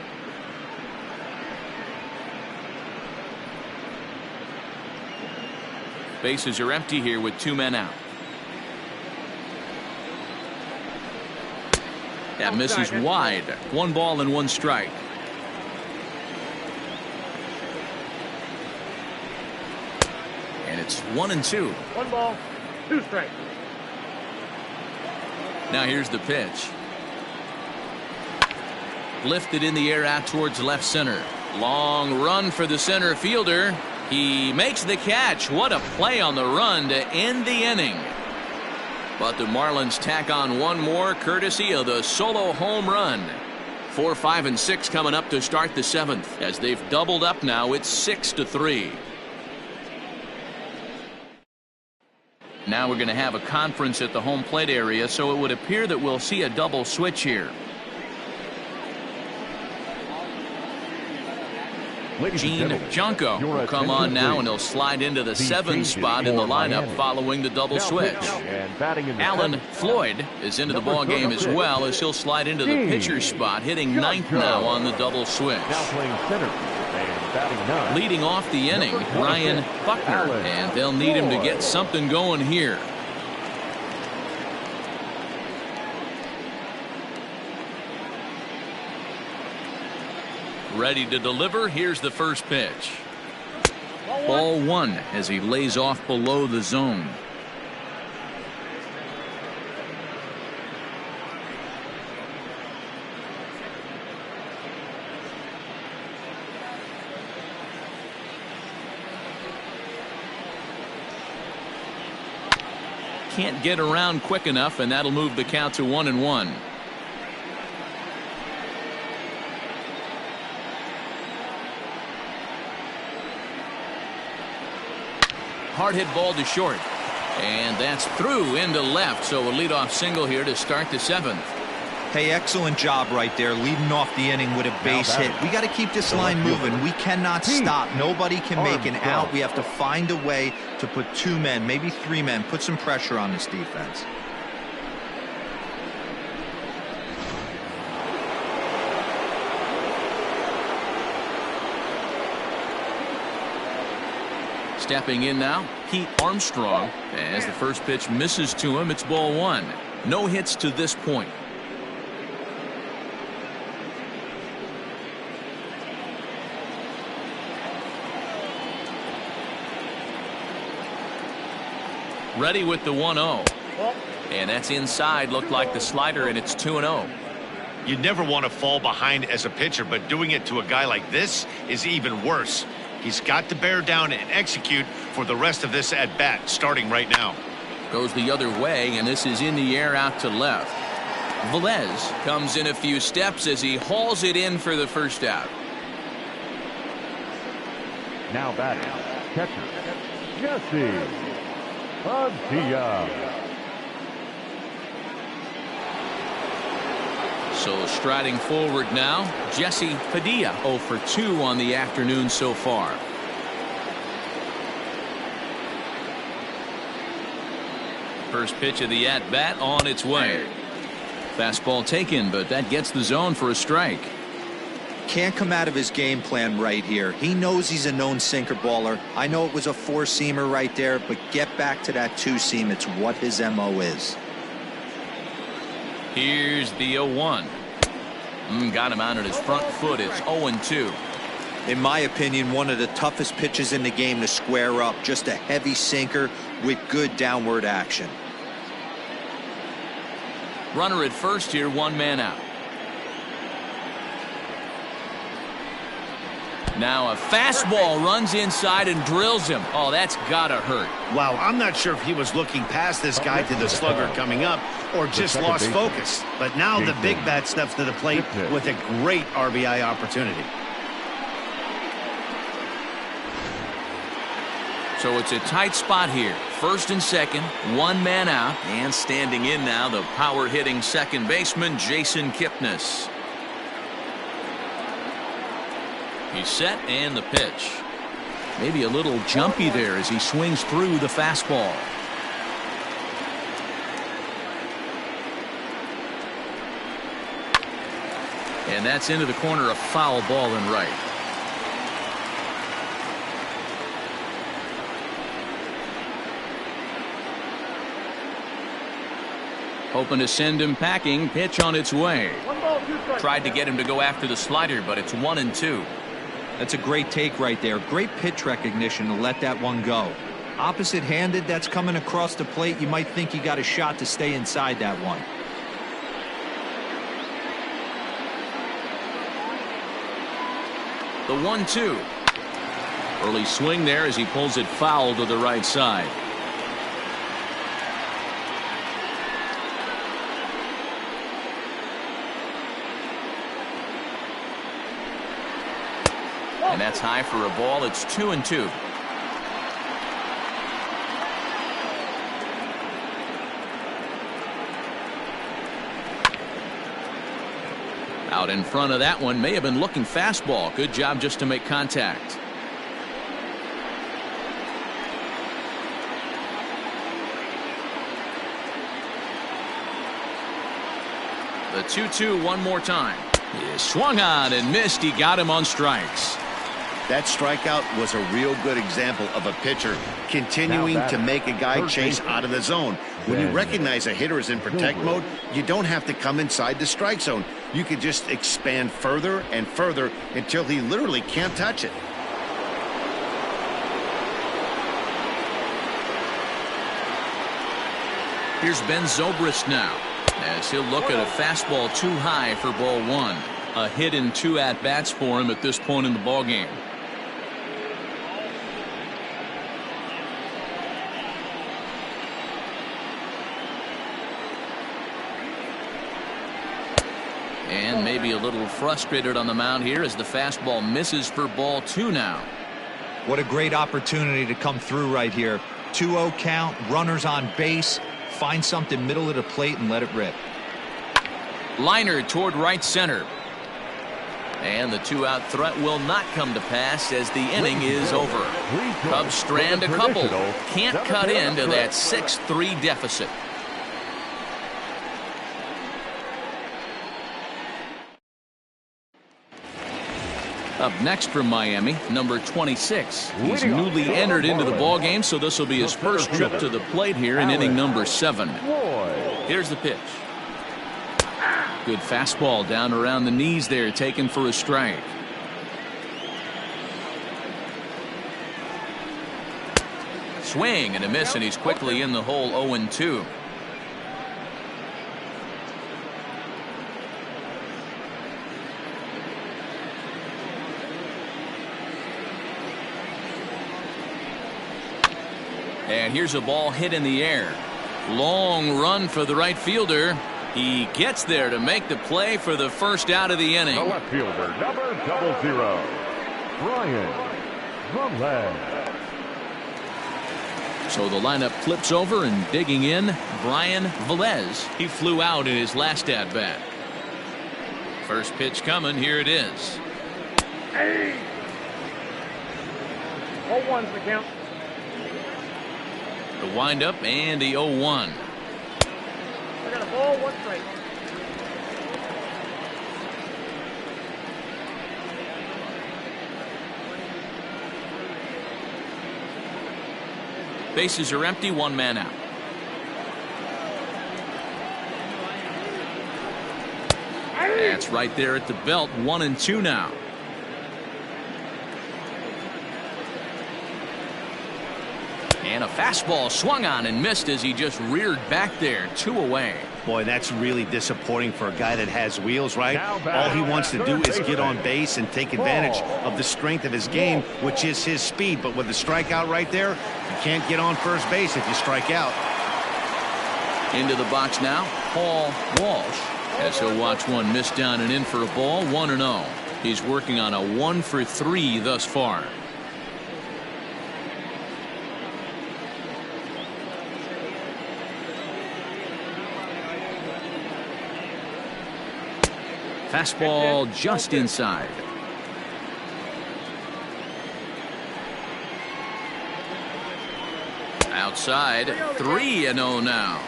Bases are empty here with 2 men out. That misses wide. 1 ball and 1 strike. And it's 1-2. 1 ball, 2 strikes. Now here's the pitch. Lifted in the air out towards left center. Long run for the center fielder. He makes the catch. What a play on the run to end the inning. But the Marlins tack on 1 more courtesy of the solo home run. 4, 5, and 6 coming up to start the 7th. As they've doubled up now, it's 6-3. Now we're going to have a conference at the home plate area, so it would appear that we'll see a double switch here. Gene Junko will come on now, and he'll slide into the 7th spot in the lineup following the double switch. Alan Floyd is into the ball game as well, as he'll slide into the pitcher spot, hitting 9th now on the double switch. Leading off the inning, Ryan Buckner, and they'll need him to get something going here. Ready to deliver. Here's the first pitch. Ball 1 as he lays off below the zone. Can't get around quick enough, and that'll move the count to 1-1. Hard hit ball to short, and that's through into left, so a leadoff single here to start the 7th. Hey, excellent job right there, leading off the inning with a base hit. We got to keep this line moving. We cannot stop. Nobody can make an out. We have to find a way to put 2 men, maybe 3 men, put some pressure on this defense. Stepping in now, Pete Armstrong. As the first pitch misses to him, it's ball 1. No hits to this point. Ready with the 1-0. And that's inside. Looked like the slider, and it's 2-0. You never want to fall behind as a pitcher, but doing it to a guy like this is even worse. He's got to bear down and execute for the rest of this at bat, starting right now. Goes the other way, and this is in the air out to left. Velez comes in a few steps as he hauls it in for the first out. Now batting, catcher, Jesse Padilla. So striding forward now, Jesse Padilla 0 for 2 on the afternoon so far. First pitch of the at-bat on its way. Fastball taken, but that gets the zone for a strike. Can't come out of his game plan right here. He knows he's a known sinker baller. I know it was a 4-seamer right there, but get back to that 2-seam. It's what his MO is. Here's the 0-1. Got him out at his front foot. It's 0-2. In my opinion, one of the toughest pitches in the game to square up. Just a heavy sinker with good downward action. Runner at first here, 1 man out. Now a fastball runs inside and drills him. Oh, that's gotta hurt. Wow, I'm not sure if he was looking past this guy to the slugger coming up or just lost focus. But now the big bat steps to the plate with a great RBI opportunity. So it's a tight spot here. First and second, 1 man out. And standing in now, the power-hitting second baseman, Jason Kipnis. He's set, and the pitch. Maybe a little jumpy there as he swings through the fastball. And that's into the corner, a foul ball and right. Hoping to send him packing. Pitch on its way. Tried to get him to go after the slider, but it's 1-2. That's a great take right there. Great pitch recognition to let that one go. Opposite-handed, that's coming across the plate. You might think he got a shot to stay inside that one. The 1-2. Early swing there as he pulls it foul to the right side. And that's high for a ball. It's 2-2. Out in front of that one, may have been looking fastball. Good job just to make contact. The 2-2 one more time. He swung on and missed. He got him on strikes. That strikeout was a real good example of a pitcher continuing to make a guy chase out of the zone. When you recognize a hitter is in protect mode, you don't have to come inside the strike zone. You can just expand further and further until he literally can't touch it. Here's Ben Zobrist now, as he'll look at a fastball too high for ball 1. A hit in 2 at-bats for him at this point in the ballgame. And maybe a little frustrated on the mound here as the fastball misses for ball 2 now. What a great opportunity to come through right here. 2-0 count, runners on base. Find something middle of the plate and let it rip. Liner toward right center. And the 2-out threat will not come to pass as the inning is over. Cubs strand a couple. Can't cut into that 6-3 deficit. Up next from Miami, number 26. He's newly entered into the ballgame, so this will be his first trip to the plate here in inning number 7. Here's the pitch. Good fastball down around the knees there, taken for a strike. Swing and a miss, and he's quickly in the hole. 0-2. And here's a ball hit in the air. Long run for the right fielder. He gets there to make the play for the first out of the inning. The left fielder, number 00, Brian Velez. So the lineup flips over, and digging in, Brian Velez. He flew out in his last at bat. First pitch coming. Here it is. 0-1's the count. The windup and the 0-1. I got a ball, 1 strike. Bases are empty, 1 man out. That's right there at the belt. 1-2 now. And a fastball swung on and missed as he just reared back there. 2 away. Boy, that's really disappointing for a guy that has wheels, right? All he wants to do is get on base and take advantage of the strength of his game, which is his speed. But with the strikeout right there, you can't get on first base if you strike out. Into the box now, Paul Walsh, as he'll watch one miss down and in for a ball. 1-0. He's working on a 1-for-3 thus far. Fastball just inside. Outside. 3-0 now.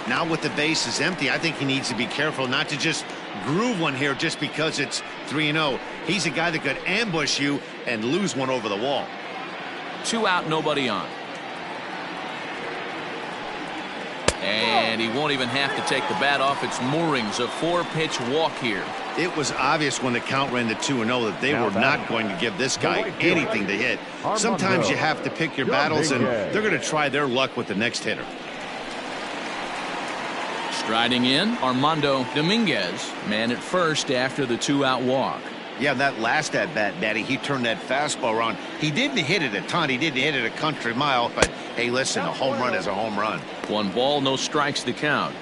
Now with the bases empty, I think he needs to be careful not to just groove one here just because it's 3-0. He's a guy that could ambush you and lose one over the wall. 2 out, nobody on. And he won't even have to take the bat off its moorings. A 4-pitch walk here. It was obvious when the count ran to 2-0 that they were not going to give this guy anything to hit. Sometimes you have to pick your battles, and they're going to try their luck with the next hitter. Striding in, Armando Dominguez, man at first after the 2-out walk. Yeah, that last at bat, Daddy, he turned that fastball around. He didn't hit it a ton. He didn't hit it a country mile. But, hey, listen, a home run is a home run. 1 ball, no strikes to count.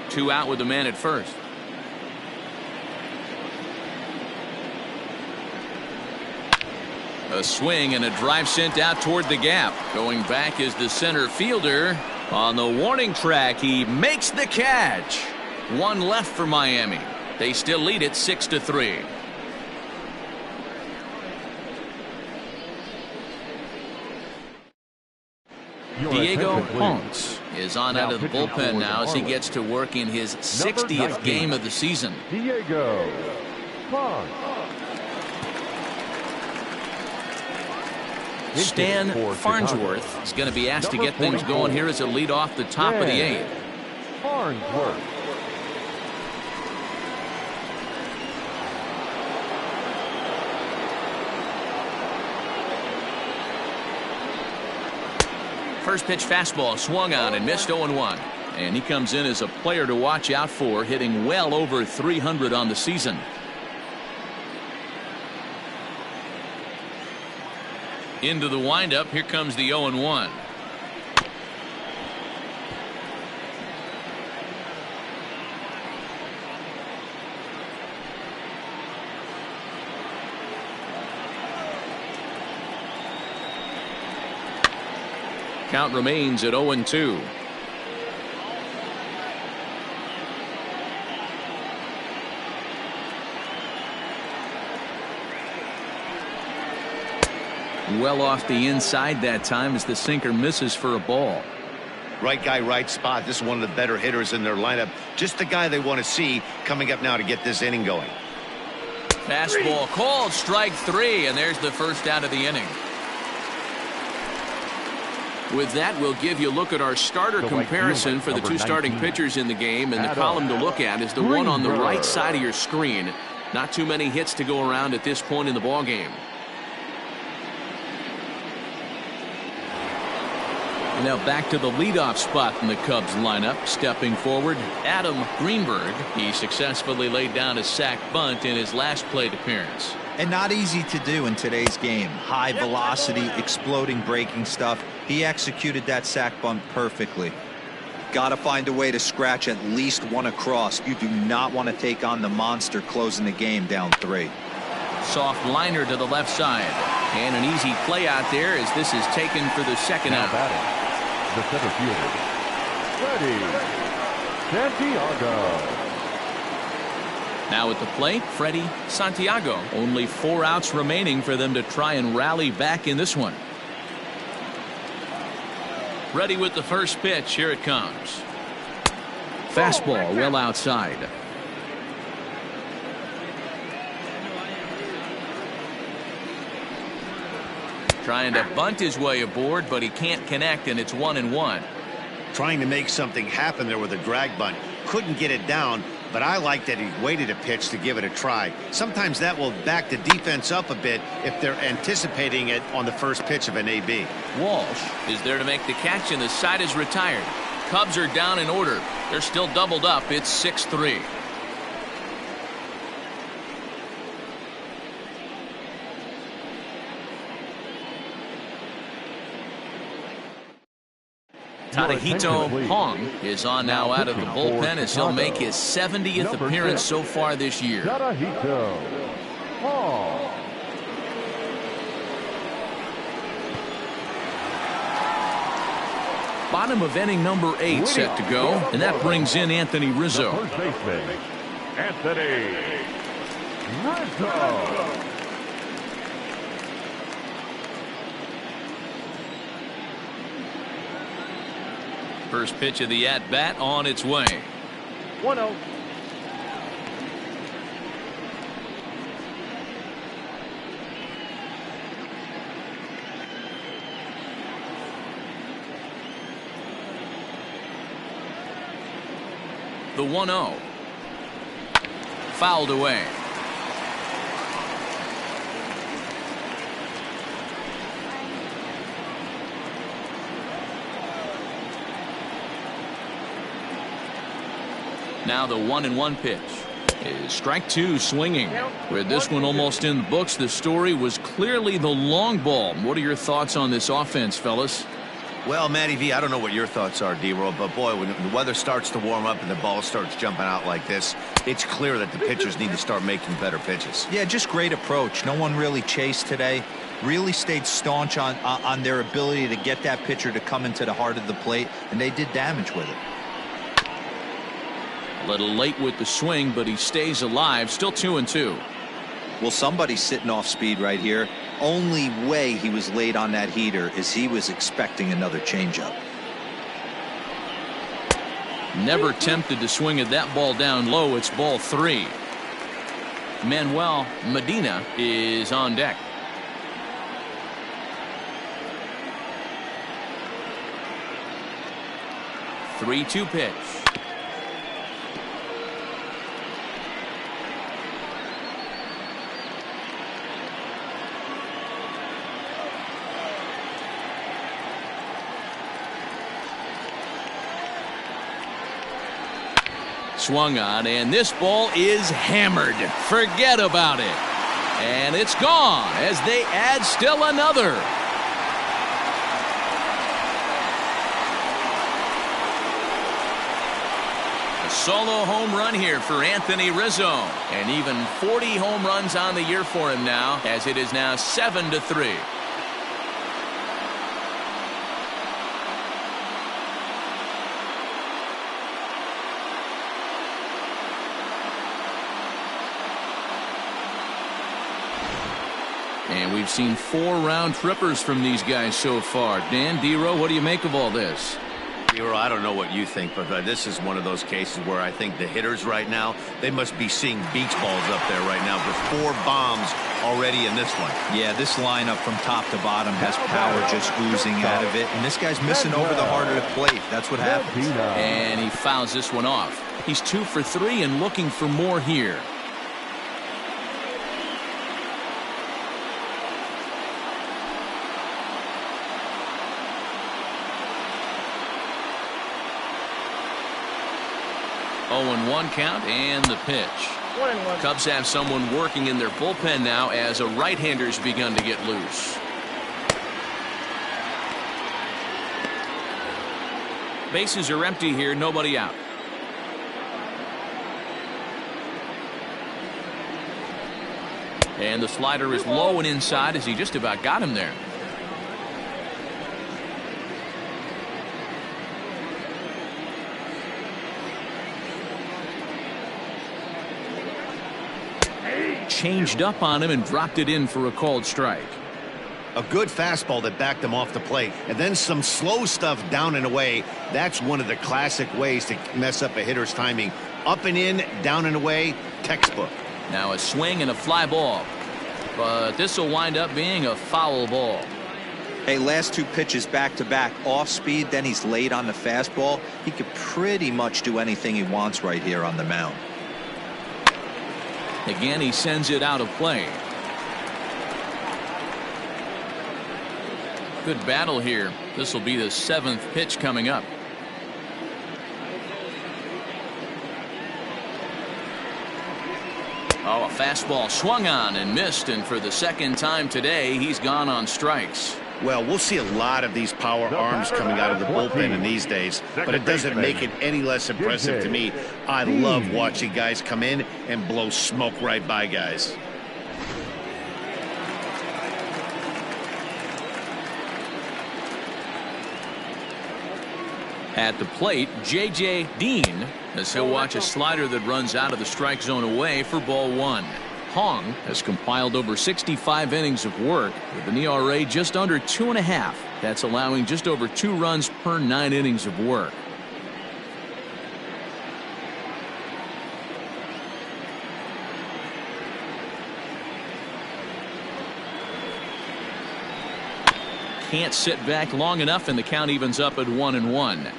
Two out with the man at first. A swing and a drive sent out toward the gap. Going back is the center fielder. On the warning track, he makes the catch. 1 left for Miami. They still lead it 6-3. Diego Ponce is on out of the bullpen now as he gets to work in his 60th game of the season. Diego Ponce. Stan Farnsworth is going to be asked to get things going here as a lead off the top of the 8th. Farnsworth. First pitch fastball swung on and missed. 0-1. And he comes in as a player to watch out for, hitting well over 300 on the season. Into the windup. Here comes the 0-1. Count remains at 0-2. Well off the inside that time as the sinker misses for a ball. Right guy, right spot. This is one of the better hitters in their lineup. Just the guy they want to see coming up now to get this inning going. Fastball called, strike 3, and there's the first out of the inning. With that, we'll give you a look at our starter comparison for the two starting pitchers in the game, and the column to look at is the one on the right side of your screen. Not too many hits to go around at this point in the ball game. Now back to the leadoff spot in the Cubs lineup. Stepping forward, Adam Greenberg. He successfully laid down a sac bunt in his last plate appearance. And not easy to do in today's game. High velocity, exploding breaking stuff. He executed that sac bunt perfectly. Got to find a way to scratch at least one across. You do not want to take on the monster closing the game down 3. Soft liner to the left side. And an easy play out there as this is taken for the second out. The center fielder, Freddie Santiago. Now at the plate, Freddie Santiago. Only 4 outs remaining for them to try and rally back in this one. Ready with the first pitch. Here it comes. Fastball well outside. Trying to bunt his way aboard, but he can't connect, and it's 1-1. Trying to make something happen there with a drag bunt. Couldn't get it down, but I like that he waited a pitch to give it a try. Sometimes that will back the defense up a bit if they're anticipating it on the first pitch of an AB. Walsh is there to make the catch, and the side is retired. Cubs are down in order. They're still doubled up. It's 6-3. Tadahito Hong is on now out of the bullpen as he'll make his 70th appearance so far this year. Tadahito Hong. Bottom of inning number 8 set to go, and that brings in Anthony Rizzo. First baseman, Anthony Rizzo. First pitch of the at-bat on its way. 1-0. The 1-0. Fouled away. Now the 1-1 pitch is strike 2 swinging. With this one almost in the books, the story was clearly the long ball. What are your thoughts on this offense, fellas? Well, Matty V, I don't know what your thoughts are, D-Roll, but boy, when the weather starts to warm up and the ball starts jumping out like this, it's clear that the pitchers need to start making better pitches. Yeah, just great approach. No one really chased today. Really stayed staunch on their ability to get that pitcher to come into the heart of the plate, and they did damage with it. A little late with the swing, but he stays alive. Still 2-2. Well, somebody's sitting off speed right here. Only way he was late on that heater is he was expecting another changeup. Never tempted to swing at that ball down low. It's ball 3. Manuel Medina is on deck. Three-two pitch. Swung on, and this ball is hammered. Forget about it. And it's gone as they add still another. A solo home run here for Anthony Rizzo. And even 40 home runs on the year for him now, as it is now 7-3. And we've seen 4 round trippers from these guys so far. Dan, D-Row, what do you make of all this? I don't know what you think, but this is one of those cases where I think the hitters right now, they must be seeing beach balls up there right now. There's 4 bombs already in this one. Yeah, this lineup from top to bottom has power just oozing out of it. And this guy's missing over the heart of the plate. That's what happens. And he fouls this one off. He's 2 for 3 and looking for more here. Oh, 1 count and the pitch. 1-1. Cubs have someone working in their bullpen now as a right-hander's begun to get loose. Bases are empty here, nobody out. And the slider is low and inside as he just about got him there. Changed up on him and dropped it in for a called strike. A good fastball that backed him off the plate, and then some slow stuff down and away. That's one of the classic ways to mess up a hitter's timing. Up and in, down and away, textbook. Now a swing and a fly ball, but this will wind up being a foul ball. Hey, last 2 pitches back to back, off speed, then he's late on the fastball. He could pretty much do anything he wants right here on the mound. Again, he sends it out of play. Good battle here. This will be the 7th pitch coming up. Oh, a fastball swung on and missed, and for the 2nd time today, he's gone on strikes. Well, we'll see a lot of these power arms coming out of the bullpen in these days, but it doesn't make it any less impressive to me. I love watching guys come in and blow smoke right by guys. At the plate, J.J. Dean, as he'll watch a slider that runs out of the strike zone away for ball 1. Hong has compiled over 65 innings of work with an ERA just under 2.5. That's allowing just over 2 runs per 9 innings of work. Can't sit back long enough, and the count evens up at 1-1.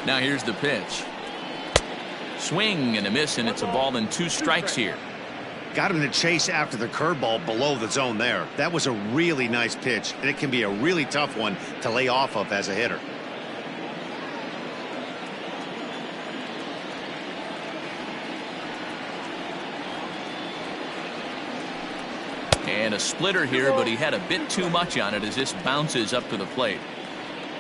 Now here's the pitch. Swing and a miss, and it's a ball and 2 strikes here. Got him to chase after the curveball below the zone there. That was a really nice pitch, and it can be a really tough one to lay off of as a hitter. And a splitter here, but he had a bit too much on it as this bounces up to the plate.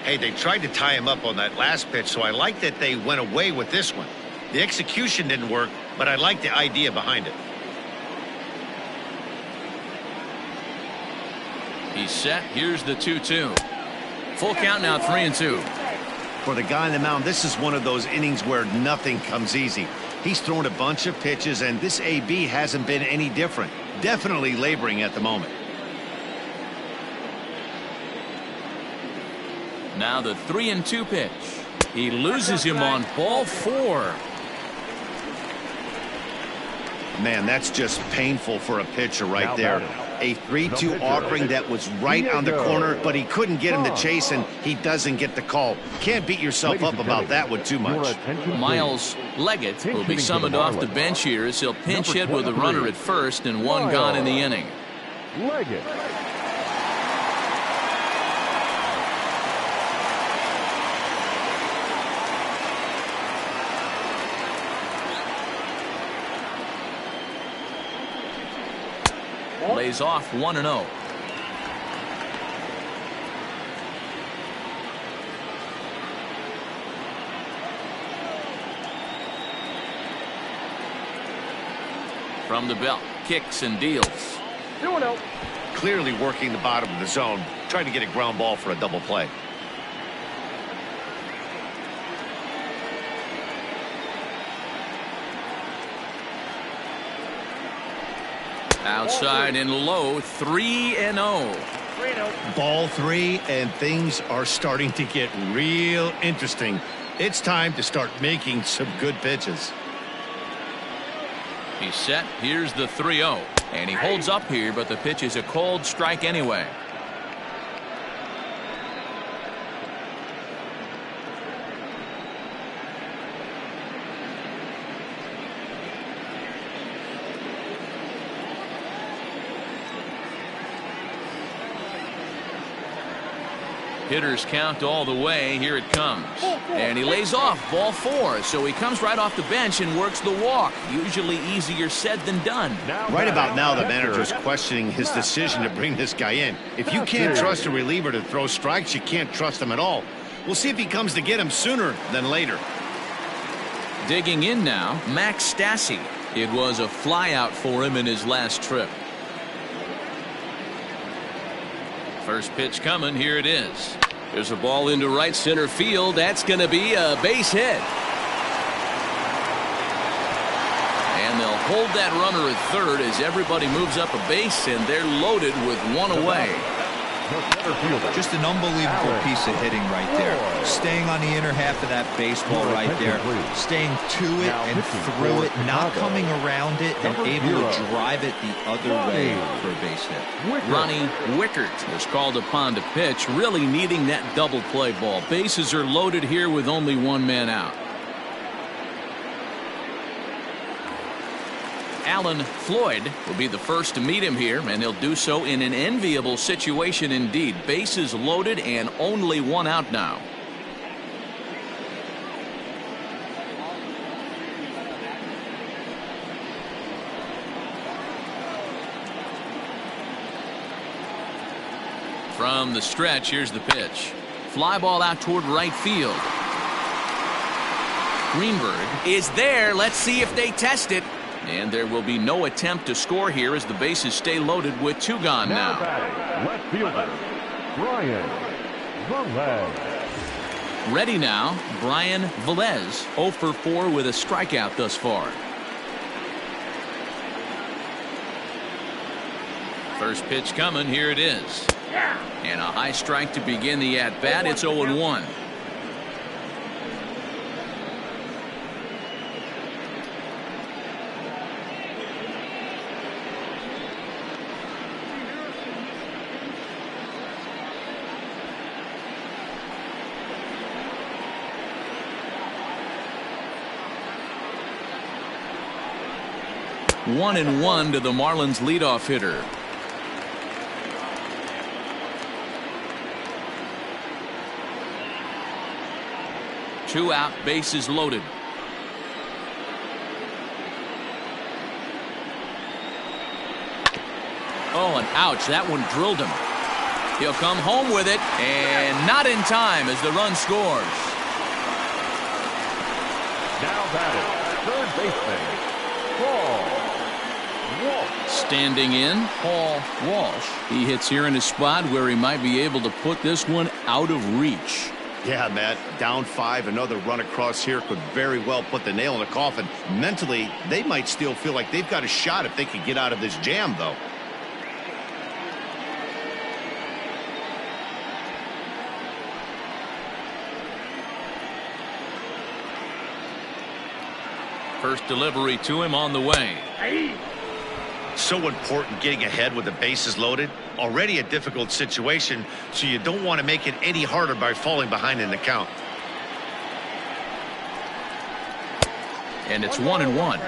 Hey, they tried to tie him up on that last pitch, so I like that they went away with this one. The execution didn't work, but I like the idea behind it. He's set. Here's the 2-2. Full count now, 3-2. For the guy on the mound, this is one of those innings where nothing comes easy. He's thrown a bunch of pitches, and this AB hasn't been any different. Definitely laboring at the moment. Now the 3-2 pitch. He loses him on ball 4. Man, that's just painful for a pitcher right there. A 3-2 offering that was right on the corner, but he couldn't get him to chase, and he doesn't get the call. Can't beat yourself up about that one too much. Miles Leggett will be summoned off the bench here as he'll pinch hit with a runner at first and 1 gone in the inning. Leggett. Lays off 1-0. From the belt, kicks and deals. 2-0. Clearly working the bottom of the zone, trying to get a ground ball for a double play. Outside and low, 3-0. 3-0. Ball 3, and things are starting to get real interesting. It's time to start making some good pitches. He's set. Here's the 3-0. And he holds up here, but the pitch is a cold strike anyway. Hitters count all the way. Here it comes. And he lays off ball 4. So he comes right off the bench and works the walk. Usually easier said than done. Right about now, the manager's questioning his decision to bring this guy in. If you can't trust a reliever to throw strikes, you can't trust him at all. We'll see if he comes to get him sooner than later. Digging in now, Max Stassi. It was a flyout for him in his last trip. First pitch coming. Here it is. There's a ball into right center field. That's going to be a base hit. And they'll hold that runner at third as everybody moves up a base, and they're loaded with one away. Just an unbelievable piece of hitting right there. Staying on the inner half of that baseball right there. Staying to it and through it, not coming around it, and able to drive it the other way for a base hit. Ronnie Wickert was called upon to pitch, really needing that double play ball. Bases are loaded here with only one man out. Alan Floyd will be the first to meet him here, and he'll do so in an enviable situation indeed. Bases loaded and only one out now. From the stretch, here's the pitch. Fly ball out toward right field. Greenberg is there. Let's see if they test it. And there will be no attempt to score here as the bases stay loaded with two gone now. Left fielder, Brian Velez. Ready now, Brian Velez, 0 for 4 with a strikeout thus far. First pitch coming. Here it is. And a high strike to begin the at-bat. It's 0-1. One and one to the Marlins leadoff hitter. Two out, bases loaded. Oh, and ouch, that one drilled him. He'll come home with it, and not in time as the run scores. Now batting, third baseman, Paul Walsh. Standing in, Paul Walsh. He hits here in a spot where he might be able to put this one out of reach. Yeah, Matt, down 5, another run across here could very well put the nail in the coffin. Mentally, they might still feel like they've got a shot if they could get out of this jam, though. First delivery to him on the way. So important getting ahead with the bases loaded. Already a difficult situation, so you don't want to make it any harder by falling behind in the count. And it's 1-1.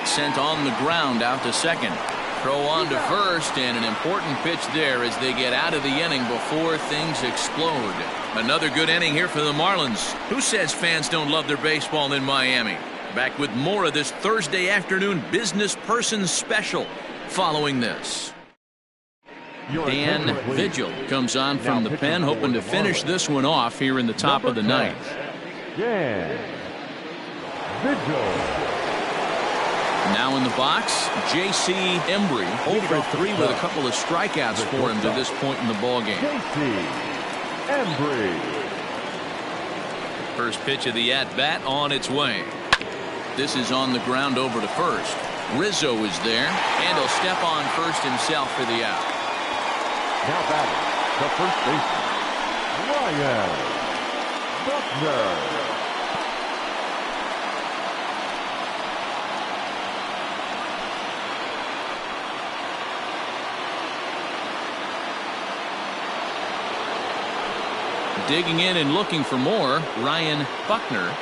Sent on the ground out to second. Throw on to first, and an important pitch there as they get out of the inning before things explode. Another good inning here for the Marlins. Who says fans don't love their baseball in Miami? Back with more of this Thursday afternoon Business Person Special following this. Dan Vigil comes on from the pen, hoping to finish this one off here in the top of the ninth. Dan Vigil. Now in the box, J.C. Embry, 0 for 3 with a couple of strikeouts for him to this point in the ballgame. First pitch of the at-bat on its way. This is on the ground over to first. Rizzo is there, and he'll step on first himself for the out. Now batting, the first baseman, Ryan Buckner. Digging in and looking for more, Ryan Buckner.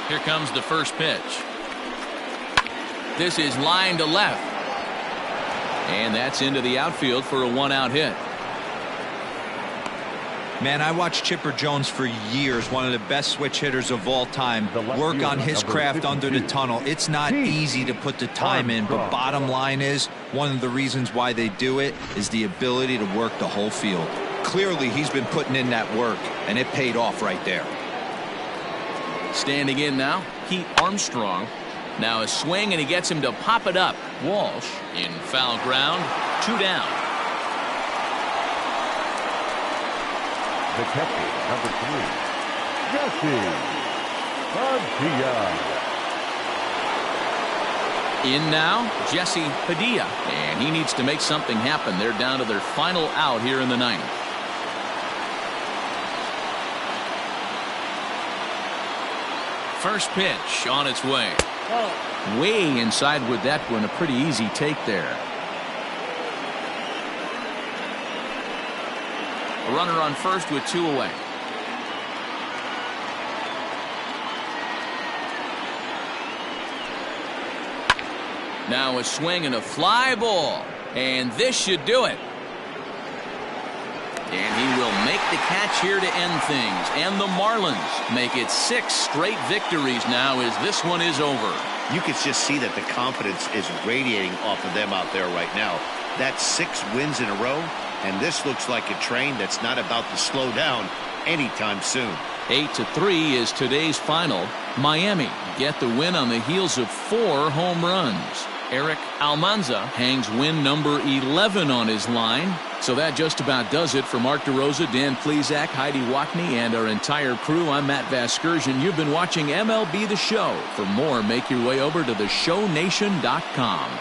Here comes the first pitch. This is line to left. And that's into the outfield for a one-out hit. Man, I watched Chipper Jones for years, one of the best switch hitters of all time. Work on his craft under the tunnel. It's not easy to put the time in, but bottom line is, one of the reasons why they do it is the ability to work the whole field. Clearly, he's been putting in that work, and it paid off right there. Standing in now, Pete Armstrong. Now a swing, and he gets him to pop it up. Walsh in foul ground, 2 down. The catcher, number 3, Jesse Padilla. In now, Jesse Padilla, and he needs to make something happen. They're down to their final out here in the 9th. First pitch on its way. Way inside with that one, a pretty easy take there. A runner on first with 2 away. Now a swing and a fly ball, and this should do it. And he will make the catch here to end things, and the Marlins make it 6 straight victories now as this one is over. You can just see that the confidence is radiating off of them out there right now. That's 6 wins in a row, and this looks like a train that's not about to slow down anytime soon. 8-3 is today's final. Miami get the win on the heels of 4 home runs. Eric Almanza hangs win number 11 on his line. So that just about does it for Mark DeRosa, Dan Plesac, Heidi Wackney, and our entire crew. I'm Matt Vasgersian. You've been watching MLB The Show. For more, make your way over to theshownation.com.